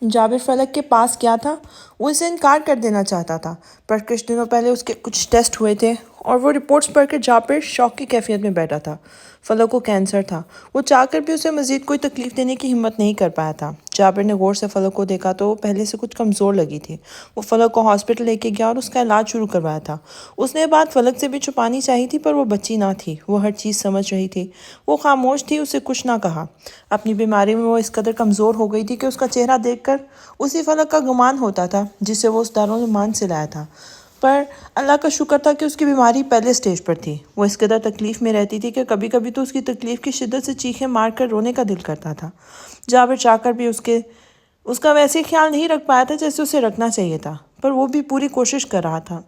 جابر فلک کے پاس کیا تھا؟ وہ اسے انکار کر دینا چاہتا تھا، پر کچھ دنوں پہلے اس کے کچھ ٹیسٹ ہوئے تھے اور وہ رپورٹس پڑھ کر جابر شوق کی کیفیت میں بیٹھا تھا۔ فلک کو کینسر تھا۔ وہ چاہ کر بھی اسے مزید کوئی تکلیف دینے کی ہمت نہیں کر پایا تھا۔ جابر نے غور سے فلک کو دیکھا تو وہ پہلے سے کچھ کمزور لگی تھی۔ وہ فلک کو ہاسپٹل لے کے گیا اور اس کا علاج شروع کروایا تھا۔ اس نے یہ بات فلک سے بھی چھپانی چاہی تھی، پر وہ بچی نہ تھی۔ وہ ہر چیز سمجھ رہی تھی۔ وہ خاموش تھی، اسے کچھ نہ کہا۔ اپنی بیماری میں وہ اس قدر کمزور ہو گئی تھی کہ اس کا چہرہ دیکھ کر اسی فلک کا گمان ہوتا تھا جسے وہ اس دارالعمان سے لایا تھا۔ پر اللہ کا شکر تھا کہ اس کی بیماری پہلے سٹیج پر تھی۔ وہ اس قدر تکلیف میں رہتی تھی کہ کبھی کبھی تو اس کی تکلیف کی شدت سے چیخیں مار کر رونے کا دل کرتا تھا۔ جابر چاہ کر بھی اس کا ویسے خیال نہیں رکھ پایا تھا جیسے اسے رکھنا چاہیے تھا، پر وہ بھی پوری کوشش کر رہا تھا۔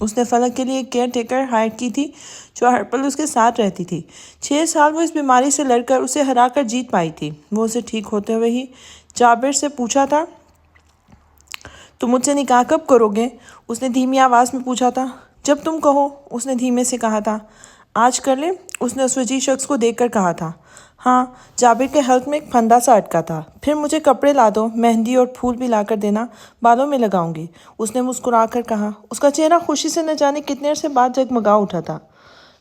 اس نے فلک کے لیے ایک کیئر ٹیکر ہائر کی تھی جو ہر پل اس کے ساتھ رہتی تھی۔ 6 سال وہ اس بیماری سے لڑ کر اسے ہرا کر جیت پائی تھی۔ وہ اسے ٹھیک ہوتے ہوئے ہی جابر سے پوچھا تھا، تم مجھ سے نکاح کب کرو گے؟ اس نے دھیمی آواز میں پوچھا تھا۔ جب تم کہو، اس نے دھیمے سے کہا تھا۔ آج کر لیں؟ اس نے اس وجیح شخص کو دیکھ کر کہا تھا۔ ہاں، جابر کے حلق میں ایک پھندا سا اٹکا تھا۔ پھر مجھے کپڑے لا دو، مہندی اور پھول بھی لا کر دینا، بالوں میں لگاؤں گی، اس نے مسکرا کر کہا۔ اس کا چہرہ خوشی سے نہ جانے کتنے عرصے بعد جگمگا اٹھا تھا۔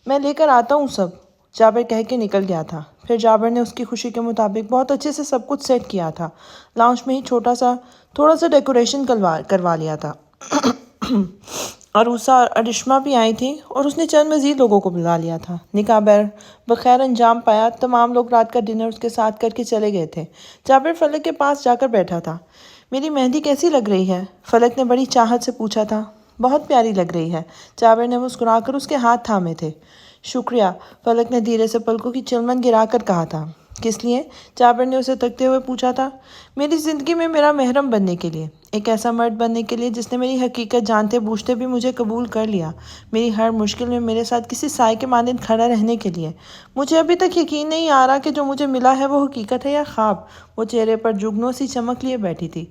میں لے کر آتا ہوں سب، جابر کہہ کے نکل گیا تھا۔ پھر جابر نے اس کی خوشی کے مطابق بہت اچھے سے سب کچھ سیٹ کیا تھا۔ لاؤنج میں ہی تھوڑا سا ڈیکوریشن کروا لیا تھا۔ عروسہ اور ارشما بھی آئی تھیں اور اس نے چند مزید لوگوں کو بلا لیا تھا۔ نکاح بخیر انجام پایا۔ تمام لوگ رات کا ڈنر اس کے ساتھ کر کے چلے گئے تھے۔ جابر فلک کے پاس جا کر بیٹھا تھا۔ میری مہندی کیسی لگ رہی ہے؟ فلک نے بڑی چاہت سے پوچھا تھا۔ بہت پیاری لگ رہی ہے، جابر نے مسکرا کر اس کے ہاتھ تھامے تھے۔ شکریہ، فلک نے دھیرے سے پلکوں کی چلمن گرا کر کہا تھا۔ کس لیے؟ جابر نے اسے تکتے ہوئے پوچھا تھا۔ میری زندگی میں میرا محرم بننے کے لیے، ایک ایسا مرد بننے کے لیے جس نے میری حقیقت جانتے بوجھتے بھی مجھے قبول کر لیا، میری ہر مشکل میں میرے ساتھ کسی سائے کے مانند کھڑا رہنے کے لیے۔ مجھے ابھی تک یقین نہیں آ رہا کہ جو مجھے ملا ہے وہ حقیقت ہے یا خواب۔ وہ چہرے پر جگنوں سی چمک لیے بیٹھی تھی۔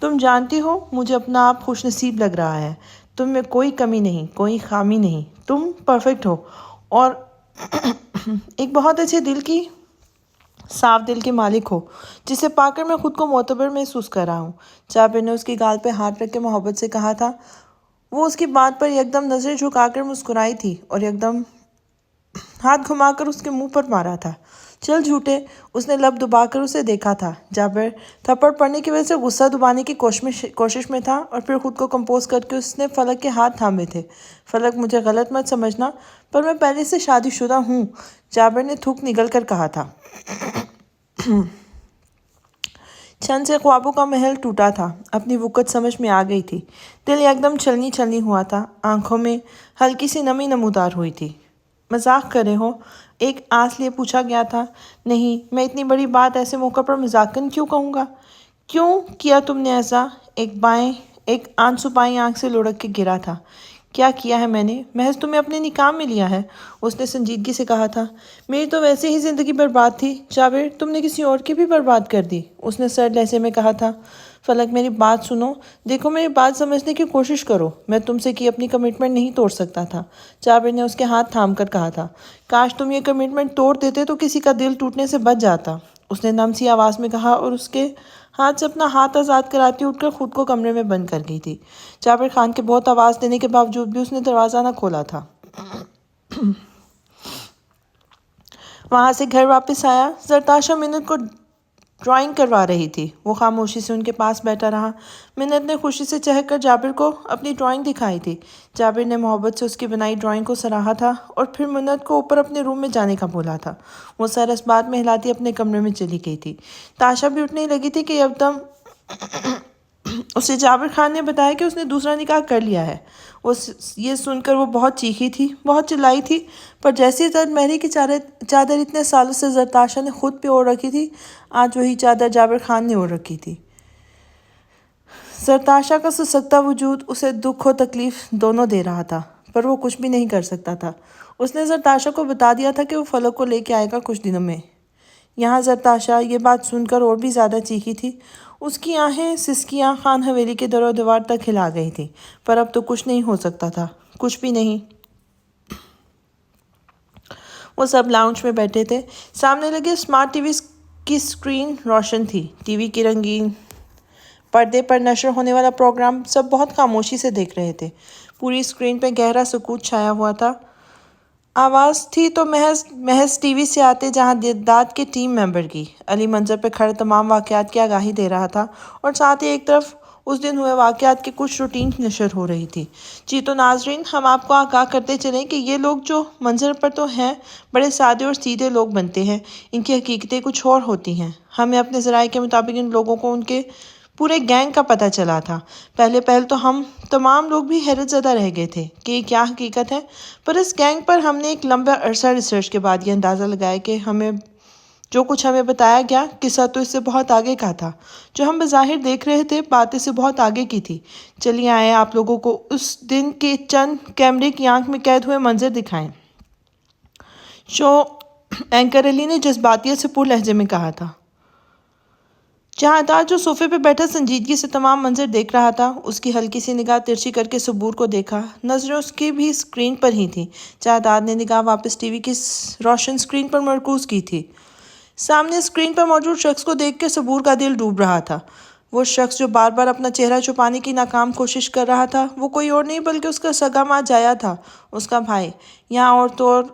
تم جانتی ہو، مجھے اپنا آپ خوش نصیب لگ رہا ہے۔ تم میں کوئی کمی نہیں، کوئی خامی نہیں، تم پرفیکٹ ہو اور ایک بہت اچھے صاف دل کے مالک ہو، جسے پا کر میں خود کو معتبر محسوس کر رہا ہوں۔ جابر نے اس کی گال پہ ہاتھ رکھ کے محبت سے کہا تھا۔ وہ اس کی بات پر یکدم نظر جھکا کر مسکرائی تھی اور یکدم ہاتھ گھما کر اس کے منہ پر مارا تھا۔ چل جھوٹے، اس نے لب دبا کر اسے دیکھا تھا۔ جابر تھپڑ پڑنے کی وجہ سے غصہ دبانے کی کوشش میں تھا اور پھر خود کو کمپوز کر کے اس نے فلک کے ہاتھ تھامے تھے۔ فلک، مجھے غلط مت سمجھنا، پر میں پہلے سے شادی شدہ ہوں، جابر نے تھوک نگل کر کہا تھا۔ چھن سے خوابوں کا محل ٹوٹا تھا۔ اپنی وقت سمجھ میں آ گئی تھی۔ دل یکدم چھلنی ہوا تھا۔ آنکھوں میں ہلکی سی نمی نمودار ہوئی تھی۔ مذاق کر رہے ہو؟ ایک آس لیے پوچھا گیا تھا۔ نہیں، میں اتنی بڑی بات ایسے موقع پر مذاقن کیوں کہوں گا؟ کیوں کیا تم نے ایسا؟ ایک آنسو بائیں آنکھ سے لڑک کے گرا تھا۔ کیا کیا ہے میں نے؟ محض تمہیں اپنے نکاح میں لیا ہے، اس نے سنجیدگی سے کہا تھا۔ میری تو ویسے ہی زندگی برباد تھی جابر، تم نے کسی اور کی بھی برباد کر دی، اس نے سرد لہجے میں کہا تھا۔ فلک، میری بات سنو، دیکھو میری بات سمجھنے کی کوشش کرو، میں تم سے کی اپنی کمٹمنٹ نہیں توڑ سکتا تھا، جابر نے اس کے ہاتھ تھام کر کہا تھا۔ کاش تم یہ کمٹمنٹ توڑ دیتے تو کسی کا دل ٹوٹنے سے بچ جاتا، اس نے نم سی آواز میں کہا اور اس کے ہاتھ سے اپنا ہاتھ آزاد کراتی اٹھ کر خود کو کمرے میں بند کر گئی تھی۔ جابر خان کے بہت آواز دینے کے باوجود بھی اس نے دروازہ نہ کھولا تھا۔ وہاں سے گھر واپس آیا۔ زرتاشا منت کو ڈرائنگ کروا رہی تھی۔ وہ خاموشی سے ان کے پاس بیٹھا رہا۔ منت نے خوشی سے چہک کر جابر کو اپنی ڈرائنگ دکھائی تھی۔ جابر نے محبت سے اس کی بنائی ڈرائنگ کو سراہا تھا اور پھر منت کو اوپر اپنے روم میں جانے کا بولا تھا۔ وہ سر اس بات میں ہلاتی اپنے کمرے میں چلی گئی تھی۔ تاشا بھی اٹھنے لگی تھی کہ یکدم اسے جابر خان نے بتایا کہ اس نے دوسرا نکاح کر لیا ہے۔ یہ سن کر وہ بہت چیخی تھی، بہت چلائی تھی، پر جیسی زرد مہری کی چادر اتنے سالوں سے زرتاشا نے خود پہ اوڑھ رکھی تھی، آج وہی چادر جابر خان نے اوڑھ رکھی تھی۔ زرتاشا کا سسکتا وجود اسے دکھ و تکلیف دونوں دے رہا تھا، پر وہ کچھ بھی نہیں کر سکتا تھا۔ اس نے زرتاشا کو بتا دیا تھا کہ وہ فلک کو لے کے آئے گا کچھ دنوں میں۔ یہاں زرتاشا یہ بات سن کر اور بھی زیادہ چیخی تھی۔ اس کی آہیں سسکیاں خان حویلی کے در و دیوار تک ہلا گئی تھیں، پر اب تو کچھ نہیں ہو سکتا تھا، کچھ بھی نہیں۔ وہ سب لاؤنج میں بیٹھے تھے۔ سامنے لگے اسمارٹ ٹی وی کی اسکرین روشن تھی۔ ٹی وی کی رنگین پردے پر نشر ہونے والا پروگرام سب بہت خاموشی سے دیکھ رہے تھے۔ پوری اسکرین پہ گہرا سکوت چھایا ہوا تھا۔ آواز تھی تو محض ٹی وی سے آتے جہاں داد کے ٹیم ممبر کی علی منظر پہ کھڑے تمام واقعات کی آگاہی دے رہا تھا، اور ساتھ ہی ایک طرف اس دن ہوئے واقعات کی کچھ روٹین نشر ہو رہی تھی۔ جی تو ناظرین، ہم آپ کو آگاہ کرتے چلیں کہ یہ لوگ جو منظر پر تو ہیں بڑے سادے اور سیدھے لوگ بنتے ہیں، ان کی حقیقتیں کچھ اور ہوتی ہیں۔ ہمیں اپنے ذرائع کے مطابق ان لوگوں کو ان کے پورے گینگ کا پتہ چلا تھا۔ پہل تو ہم تمام لوگ بھی حیرت زدہ رہ گئے تھے کہ یہ کیا حقیقت ہے، پر اس گینگ پر ہم نے ایک لمبا عرصہ ریسرچ کے بعد یہ اندازہ لگایا کہ جو کچھ ہمیں بتایا گیا قصہ تو اس سے بہت آگے کا تھا۔ جو ہم بظاہر دیکھ رہے تھے باتیں سے بہت آگے کی تھی۔ چلیے آئے آپ لوگوں کو اس دن کے چند کیمرے کی آنکھ میں قید ہوئے منظر دکھائیں۔ شو اینکر علی نے جذباتیت سے پر لہجے میں کہا تھا۔ جہاداد جو صوفے پہ بیٹھا سنجیدگی سے تمام منظر دیکھ رہا تھا، اس کی ہلکی سی نگاہ ترچھی کر کے صبور کو دیکھا۔ نظریں اس کی بھی اسکرین پر ہی تھیں۔ جہاداد نے نگاہ واپس ٹی وی کی روشن اسکرین پر مرکوز کی تھی۔ سامنے اسکرین پر موجود شخص کو دیکھ کے صبور کا دل ڈوب رہا تھا۔ وہ شخص جو بار بار اپنا چہرہ چھپانے کی ناکام کوشش کر رہا تھا، وہ کوئی اور نہیں بلکہ اس کا سگا ماں جایا تھا، اس کا بھائی۔ یہاں عورتوں اور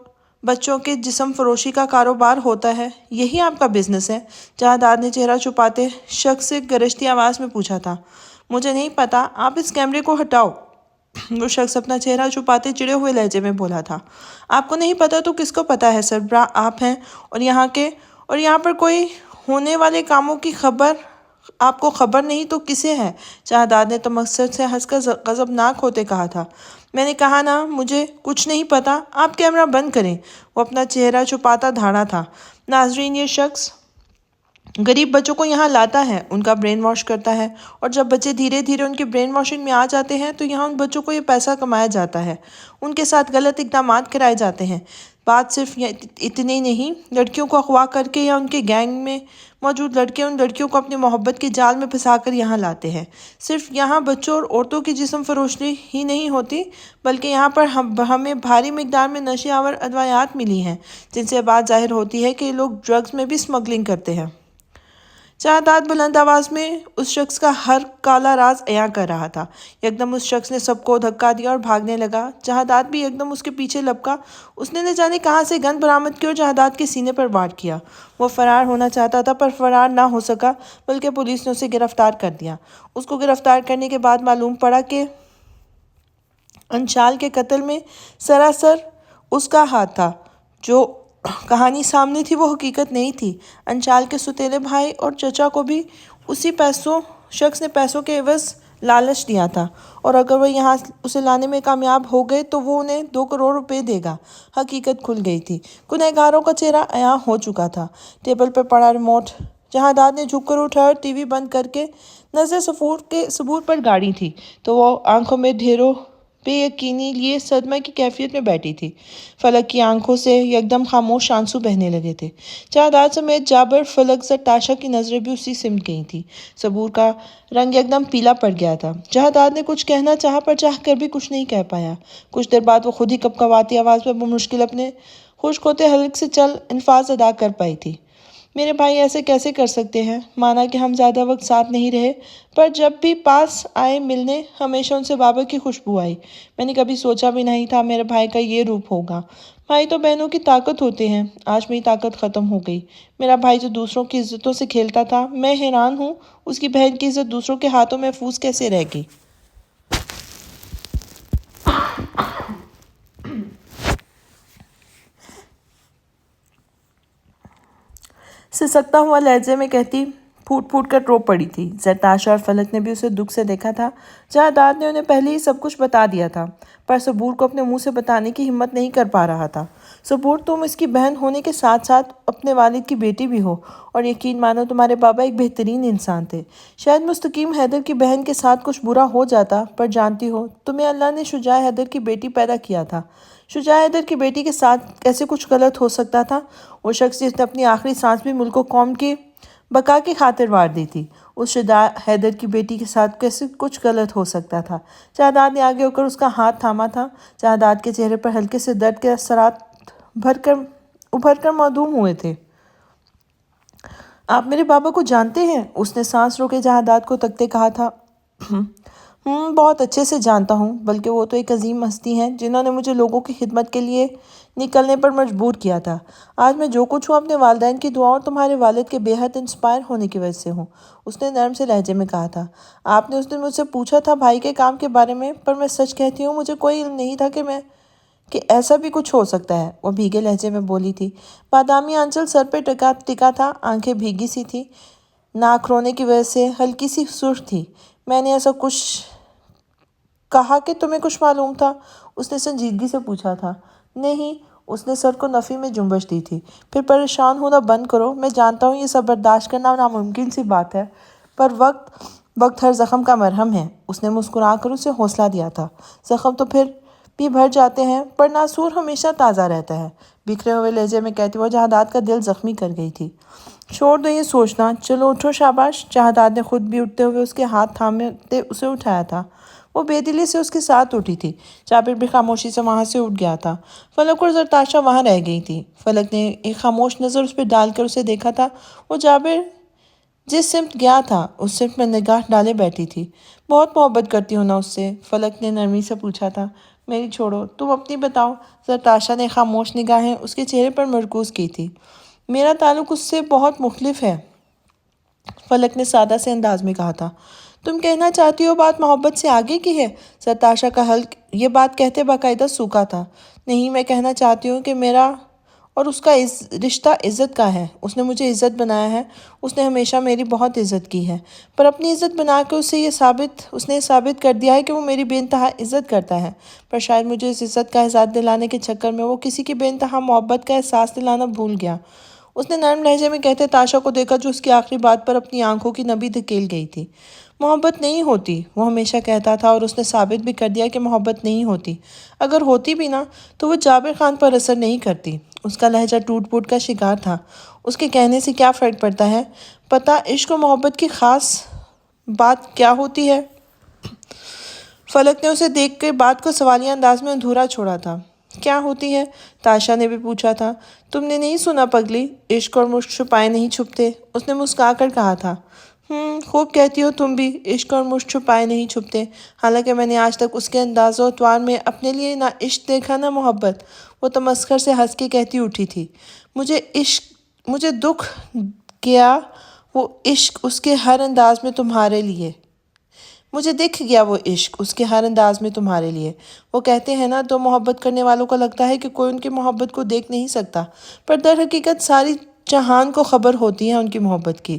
بچوں کے جسم فروشی کا کاروبار ہوتا ہے، یہی آپ کا بزنس ہے؟ جہاداد نے چہرہ چھپاتے شخص سے گرجتی آواز میں پوچھا تھا۔ مجھے نہیں پتا، آپ اس کیمرے کو ہٹاؤ۔ وہ شخص اپنا چہرہ چھپاتے چڑے ہوئے لہجے میں بولا تھا۔ آپ کو نہیں پتا تو کس کو پتا ہے؟ سربراہ آپ ہیں، اور یہاں پر کوئی ہونے والے کاموں کی خبر آپ کو خبر نہیں تو کسے ہے؟ جہاداد نے تمسخر سے ہنس کر غضبناک ہوتے کہا تھا۔ میں نے کہا نا، مجھے کچھ نہیں پتا، آپ کیمرہ بند کریں۔ وہ اپنا چہرہ چھپاتا دھاڑا تھا۔ ناظرین، یہ شخص غریب بچوں کو یہاں لاتا ہے، ان کا برین واش کرتا ہے، اور جب بچے دھیرے دھیرے ان کی برین واشنگ میں آ جاتے ہیں تو یہاں ان بچوں کو یہ پیسہ کمایا جاتا ہے، ان کے ساتھ غلط اقدامات کرائے جاتے ہیں۔ بات صرف اتنی نہیں، لڑکیوں کو اغوا کر کے یا ان کے گینگ میں موجود لڑکے ان لڑکیوں کو اپنی محبت کے جال میں پھنسا کر یہاں لاتے ہیں۔ صرف یہاں بچوں اور عورتوں کی جسم فروشی ہی نہیں ہوتی، بلکہ یہاں پر ہمیں بھاری مقدار میں نشے آور ادویات ملی ہیں، جن سے بات ظاہر ہوتی ہے کہ یہ لوگ ڈرگز میں بھی اسمگلنگ کرتے ہیں۔ جہاداد بلند آواز میں اس شخص کا ہر کالا راز عیاں کر رہا تھا۔ یکدم اس شخص نے سب کو دھکا دیا اور بھاگنے لگا۔ جہاداد بھی یکدم اس کے پیچھے لپکا۔ اس نے نہ جانے کہاں سے گن برآمد کی اور جہاداد کے سینے پر وار کیا۔ وہ فرار ہونا چاہتا تھا پر فرار نہ ہو سکا، بلکہ پولیس نے اسے گرفتار کر دیا۔ اس کو گرفتار کرنے کے بعد معلوم پڑا کہ انشال کے قتل میں سراسر اس کا ہاتھ تھا۔ جو کہانی سامنے تھی وہ حقیقت نہیں تھی۔ انشال کے سوتیلے بھائی اور چچا کو بھی اسی شخص نے پیسوں کے عوض لالچ دیا تھا، اور اگر وہ یہاں اسے لانے میں کامیاب ہو گئے تو وہ انہیں 2 کروڑ روپے دے گا۔ حقیقت کھل گئی تھی۔ گنہگاروں کا چہرہ عیاں ہو چکا تھا۔ ٹیبل پر پڑا ریموٹ جہاداد نے جھک کر اٹھایا اور ٹی وی بند کر کے نظر صبور پر گاڑی تھی تو وہ آنکھوں میں ڈھیروں بے یقینی لیے صدمہ کی کیفیت میں بیٹھی تھی۔ فلک کی آنکھوں سے یکدم خاموش آنسو بہنے لگے تھے۔ جہاداد سمیت جابر، فلک زد، تاشا کی نظریں بھی اسی سمت گئی تھیں۔ صبور کا رنگ یکدم پیلا پڑ گیا تھا۔ جہاداد نے کچھ کہنا چاہا پر چاہ کر بھی کچھ نہیں کہہ پایا۔ کچھ دیر بعد وہ خود ہی کپکپاتی آواز میں بمشکل اپنے خشک ہوتے حلق سے چل الفاظ ادا کر پائی تھی۔ میرے بھائی ایسے کیسے کر سکتے ہیں؟ مانا کہ ہم زیادہ وقت ساتھ نہیں رہے، پر جب بھی پاس آئے ملنے، ہمیشہ ان سے بابا کی خوشبو آئی۔ میں نے کبھی سوچا بھی نہیں تھا میرے بھائی کا یہ روپ ہوگا۔ بھائی تو بہنوں کی طاقت ہوتے ہیں۔ آج میری طاقت ختم ہو گئی۔ میرا بھائی جو دوسروں کی عزتوں سے کھیلتا تھا، میں حیران ہوں اس کی بہن کی عزت دوسروں کے ہاتھوں محفوظ کیسے رہ گئی۔ سسکتا ہوا لہجے میں کہتی پھوٹ پھوٹ کر رو پڑی تھی۔ تاشا اور فلک نے بھی اسے دکھ سے دیکھا تھا۔ جہاداد نے انہیں پہلے ہی سب کچھ بتا دیا تھا، پر صبور کو اپنے منہ سے بتانے کی ہمت نہیں کر پا رہا تھا۔ صبور، تم اس کی بہن ہونے کے ساتھ ساتھ اپنے والد کی بیٹی بھی ہو، اور یقین مانو تمہارے بابا ایک بہترین انسان تھے۔ شاید مستقیم حیدر کی بہن کے ساتھ کچھ برا ہو جاتا، پر جانتی ہو تمہیں اللہ نے شجاع حیدر کی بیٹی پیدا کیا تھا۔ شجاع حیدر کی بیٹی کے ساتھ کیسے کچھ غلط ہو سکتا تھا؟ وہ شخص جس نے اپنی آخری سانس بھی ملک و قوم کی بقا کی خاطر وار دی تھی، اس شجاع حیدر کی بیٹی کے ساتھ کیسے کچھ غلط ہو سکتا تھا؟ جہاداد نے آگے ہو کر اس کا ہاتھ تھاما تھا۔ جہاداد کے چہرے پر ہلکے سے درد کے اثرات ابھر کر معدوم ہوئے تھے۔ آپ میرے بابا کو جانتے ہیں؟ اس نے سانس روکے جہادات کو تکتے کہا تھا۔ بہت اچھے سے جانتا ہوں، بلکہ وہ تو ایک عظیم ہستی ہیں جنہوں نے مجھے لوگوں کی خدمت کے لیے نکلنے پر مجبور کیا تھا۔ آج میں جو کچھ ہوں اپنے والدین کی دعاؤں اور تمہارے والد کے بے حد انسپائر ہونے کی وجہ سے ہوں، اس نے نرم سے لہجے میں کہا تھا۔ آپ نے اس دن مجھ سے پوچھا تھا بھائی کے کام کے بارے میں، پر میں سچ کہتی ہوں مجھے کوئی علم نہیں تھا کہ ایسا بھی کچھ ہو سکتا ہے، وہ بھیگے لہجے میں بولی تھی۔ بادامی آنچل سر پہ ٹکا تھا، آنکھیں بھیگی سی تھی، ناک رونے کی وجہ سے ہلکی سی سرخ تھی۔ میں نے ایسا کچھ کہا کہ تمہیں کچھ معلوم تھا؟ اس نے سنجیدگی سے پوچھا تھا۔ نہیں، اس نے سر کو نفی میں جنبش دی تھی۔ پھر پریشان ہونا بند کرو، میں جانتا ہوں یہ سب برداشت کرنا ناممکن سی بات ہے، پر وقت ہر زخم کا مرہم ہے، اس نے مسکرا کر اسے حوصلہ دیا تھا۔ زخم تو پھر بھی بھر جاتے ہیں، پر ناسور ہمیشہ تازہ رہتا ہے، بکھرے ہوئے لہجے میں کہتی وہ جہادات کا دل زخمی کر گئی تھی۔ چھوڑ دو یہ سوچنا، چلو اٹھو شاباش۔ جہادات نے خود بھی اٹھتے ہوئے اس کے ہاتھ تھامتے اسے اٹھایا تھا۔ وہ بے دلی سے اس کے ساتھ اٹھی تھی۔ جابر بھی خاموشی سے وہاں سے اٹھ گیا تھا۔ فلک اور زرتاشا وہاں رہ گئی تھی۔ فلک نے ایک خاموش نظر اس پہ ڈال کر اسے دیکھا تھا۔ وہ جابر جس سمت گیا تھا اس سمت میں نگاہ ڈالے بیٹھی تھی۔ بہت محبت کرتی ہوں نا اس سے؟ فلک نے نرمی سے پوچھا تھا۔ میری چھوڑو، تم اپنی بتاؤ۔ زرتاشا نے خاموش نگاہیں اس کے چہرے پر مرکوز کی تھی۔ میرا تعلق اس سے بہت مختلف ہے، فلک نے سادہ سے انداز میں کہا تھا۔ تم کہنا چاہتی ہو بات محبت سے آگے کی ہے؟ زرتاشا کا حلق یہ بات کہتے باقاعدہ سوکھا تھا۔ نہیں، میں کہنا چاہتی ہوں کہ میرا اور اس کا رشتہ عزت کا ہے۔ اس نے مجھے عزت بنایا ہے، اس نے ہمیشہ میری بہت عزت کی ہے، پر اپنی عزت بنا کے اس نے یہ ثابت کر دیا ہے کہ وہ میری بے انتہا عزت کرتا ہے، پر شاید مجھے اس عزت کا احساس دلانے کے چکر میں وہ کسی کی بے انتہا محبت کا احساس دلانا بھول گیا۔ اس نے نرم لہجے میں کہتے تاشا کو دیکھا جو اس کی آخری بات پر اپنی آنکھوں کی نمی دھکیل گئی تھی۔ محبت نہیں ہوتی، وہ ہمیشہ کہتا تھا، اور اس نے ثابت بھی کر دیا کہ محبت نہیں ہوتی۔ اگر ہوتی بھی نا تو وہ جابر خان پر اثر نہیں کرتی۔ اس کا لہجہ ٹوٹ پھوٹ کا شکار تھا۔ اس کے کہنے سے کیا فرق پڑتا ہے؟ پتہ عشق و محبت کی خاص بات کیا ہوتی ہے؟ فلک نے اسے دیکھ کے بات کو سوالیہ انداز میں ادھورا چھوڑا تھا۔ کیا ہوتی ہے؟ تاشا نے بھی پوچھا تھا۔ تم نے نہیں سنا پگلی، عشق اور مشک چھپائے نہیں چھپتے، اس نے مسکرا کر کہا تھا۔ خوب کہتی ہو تم بھی، عشق اور مشک چھپائے نہیں چھپتے، حالانکہ میں نے آج تک اس کے انداز و اطوار میں اپنے لیے نہ عشق دیکھا نہ محبت۔ وہ تمسخر سے ہنس کے کہتی اٹھی تھی۔ مجھے دکھ گیا وہ عشق اس کے ہر انداز میں تمہارے لیے۔ مجھے دکھ گیا وہ عشق اس کے ہر انداز میں تمہارے لیے۔ وہ کہتے ہیں نا، دو محبت کرنے والوں کو لگتا ہے کہ کوئی ان کی محبت کو دیکھ نہیں سکتا، پر در حقیقت ساری جہان کو خبر ہوتی ہے ان کی محبت کی۔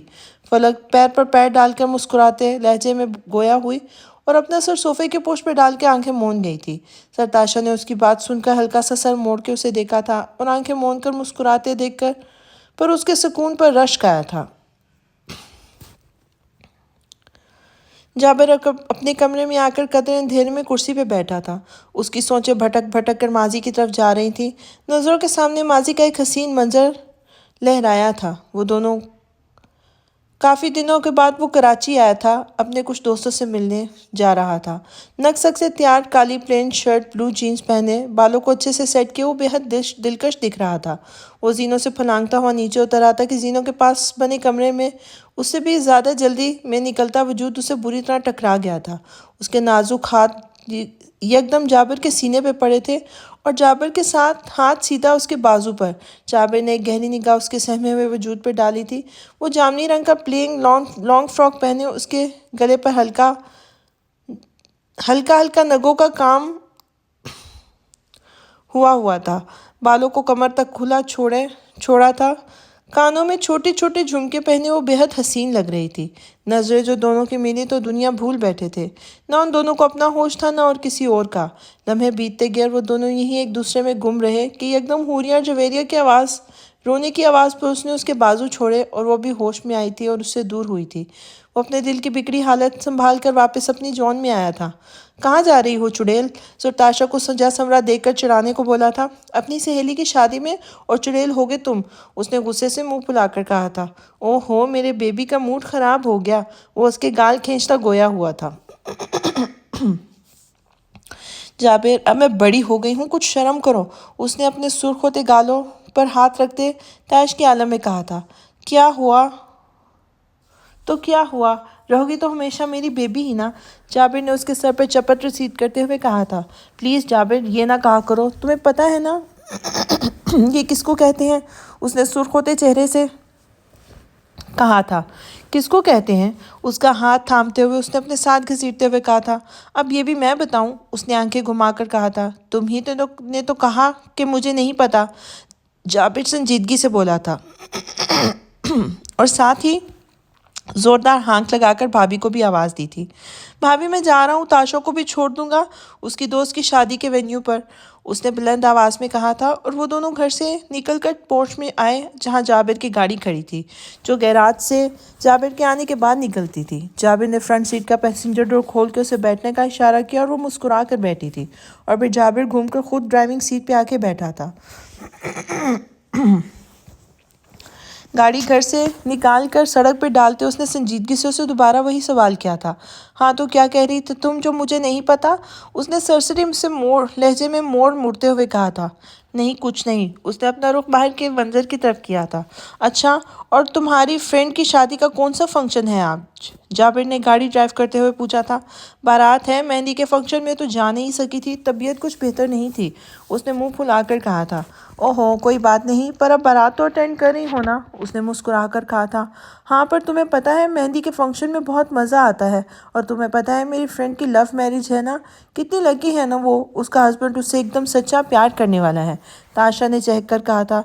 فلک پیر پر پیر ڈال کر مسکراتے لہجے میں گویا ہوئی اور اپنا سر صوفے کے پوش پہ ڈال کے آنکھیں موند گئی تھی۔ زرتاشا نے اس کی بات سن کر ہلکا سا سر موڑ کے اسے دیکھا تھا اور آنکھیں موند کر مسکراتے دیکھ کر پر اس کے سکون پر رشک آیا تھا۔ جابر اپنے کمرے میں آ کر قدرے اندھیرے میں کرسی پہ بیٹھا تھا۔ اس کی سوچیں بھٹک بھٹک کر ماضی کی طرف جا رہی تھیں۔ نظروں کے سامنے ماضی کا ایک حسین منظر لہرایا تھا۔ وہ دونوں کافی دنوں کے بعد وہ کراچی آیا تھا، اپنے کچھ دوستوں سے ملنے جا رہا تھا۔ نقصک سے تیار کالی پلین شرٹ، بلو جینز پہنے، بالوں کو اچھے سے سیٹ کیے وہ بے حد دلکش دکھ رہا تھا۔ وہ زینوں سے پھلانگتا ہوا نیچے اتر آتا کہ زینوں کے پاس بنے کمرے میں اس سے بھی زیادہ جلدی میں نکلتا وجود اسے بری طرح ٹکرا گیا تھا۔ اس کے نازک ہاتھ یکدم جابر کے سینے پہ پڑے تھے اور جابر کے ساتھ ہاتھ سیدھا اس کے بازو پر۔ جابر نے ایک گہری نگاہ اس کے سہمے ہوئے وجود پر ڈالی تھی۔ وہ جامنی رنگ کا پلین لانگ فراک پہنے، اس کے گلے پر ہلکا ہلکا نگوں کا کام ہوا تھا، بالوں کو کمر تک کھلا چھوڑا تھا، کانوں میں چھوٹے چھوٹے جھمکے پہنے وہ بے حد حسین لگ رہی تھی۔ نظریں جو دونوں کی ملی تو دنیا بھول بیٹھے تھے، نہ ان دونوں کو اپنا ہوش تھا نہ اور کسی اور کا۔ لمحے بیتتے گئے اور وہ دونوں یہیں ایک دوسرے میں گم رہے کہ یکدم حوریہ اور جویریہ کی آواز، رونے کی آواز پر اس نے اس کے بازو چھوڑے اور وہ بھی ہوش میں آئی تھی اور اس سے دور ہوئی تھی۔ وہ اپنے دل کی بگڑی حالت سنبھال کر واپس اپنی جون میں آیا تھا۔ کہاں جا رہی ہو چڑیل؟ زرتاشا کو سجا سنورا دیکھ کر چڑھانے کو بولا تھا۔ اپنی سہیلی کی شادی میں، اور چڑیل ہوگے تم، اس نے غصے سے منہ پھلا کر کہا تھا۔ اوہ ہو، میرے بیبی کا موڈ خراب ہو گیا، وہ اس کے گال کھینچتا گویا ہوا تھا۔ جابر، اب میں بڑی ہو گئی ہوں، کچھ شرم کرو، اس نے اپنے سرخ ہوتے گالوں پر ہاتھ رکھتے طیش کے عالم میں کہا تھا۔ کیا ہوا؟ تو کیا ہوا، رہوگی تو ہمیشہ میری بیبی ہی نا، جابر نے اس کے سر پہ چپٹ رسید کرتے ہوئے کہا تھا۔ پلیز جابر یہ نہ کہا کرو، تمہیں پتہ ہے نا یہ کس کو کہتے ہیں، اس نے سرخ ہوتے چہرے سے کہا تھا۔ کس کو کہتے ہیں؟ اس کا ہاتھ تھامتے ہوئے اس نے اپنے ساتھ گھسیٹتے ہوئے کہا تھا۔ اب یہ بھی میں بتاؤں، اس نے آنکھیں گھما کر کہا تھا۔ تم ہی نے تو کہا کہ مجھے نہیں پتا، جابر سنجیدگی سے بولا تھا اور ساتھ ہی زوردار ہانک لگا کر بھابھی کو بھی آواز دی تھی۔ بھابھی میں جا رہا ہوں، تاشا کو بھی چھوڑ دوں گا اس کی دوست کی شادی کے وینیو پر، اس نے بلند آواز میں کہا تھا، اور وہ دونوں گھر سے نکل کر پورچ میں آئے جہاں جابر کی گاڑی کھڑی تھی، جو گیراج سے جابر کے آنے کے بعد نکلتی تھی۔ جابر نے فرنٹ سیٹ کا پیسنجر ڈور کھول کے اسے بیٹھنے کا اشارہ کیا اور وہ مسکرا کر بیٹھی تھی، اور پھر جابر گھوم کر خود ڈرائیونگ سیٹ پہ آ کے بیٹھا تھا۔ گاڑی گھر سے نکال کر سڑک پہ ڈالتے اس نے سنجیدگی سے اسے دوبارہ وہی سوال کیا تھا۔ ہاں تو کیا کہہ رہی تھی تم جو مجھے نہیں پتا؟ اس نے سرسری سے لہجے میں موڑتے ہوئے کہا تھا۔ نہیں کچھ نہیں، اس نے اپنا رخ باہر کے منظر کی طرف کیا تھا۔ اچھا، اور تمہاری فرینڈ کی شادی کا کون سا فنکشن ہے آج؟ جابر نے گاڑی ڈرائیو کرتے ہوئے پوچھا تھا۔ بارات ہے، مہندی کے فنکشن میں تو جا نہیں سکی تھی، طبیعت کچھ بہتر نہیں تھی، اس نے منہ پھلا کر کہا تھا۔ اوہو کوئی بات نہیں، پر اب بارات تو اٹینڈ کر رہی ہو نا، اس نے مسکرا کر کہا تھا۔ ہاں پر تمہیں پتہ ہے مہندی کے فنکشن میں بہت مزہ آتا ہے، اور تمہیں پتہ ہے میری فرینڈ کی لو میرج ہے نا، کتنی لکی ہے نا وہ، اس کا ہسبینڈ اس سے ایک دم سچا پیار کرنے والا ہے، تاشا نے چہک کر کہا تھا۔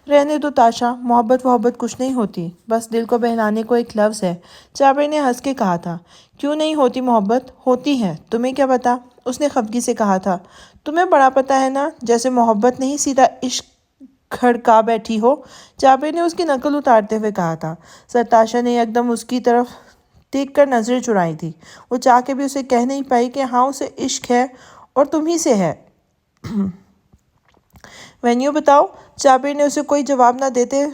رہنے دو تاشا، محبت کچھ نہیں ہوتی، بس دل کو بہلانے کو ایک لفظ ہے، جابر نے ہنس کے کہا تھا۔ کیوں نہیں ہوتی محبت؟ ہوتی ہے، تمہیں کیا پتا، اس نے خفگی سے کہا تھا۔ تمہیں بڑا پتا ہے نا، جیسے محبت نہیں سیدھا عشق کھڑکا بیٹھی ہو، جابر نے اس کی نقل اتارتے ہوئے کہا تھا۔ سرتاشا نے ایک دم اس کی طرف دیکھ کر نظریں چرائی تھی، وہ چاہ کے بھی اسے کہہ نہیں پائی کہ ہاں اسے عشق ہے اور تم ہی سے ہے۔ وینیو بتاؤ، جابر نے اسے کوئی جواب نہ دیتے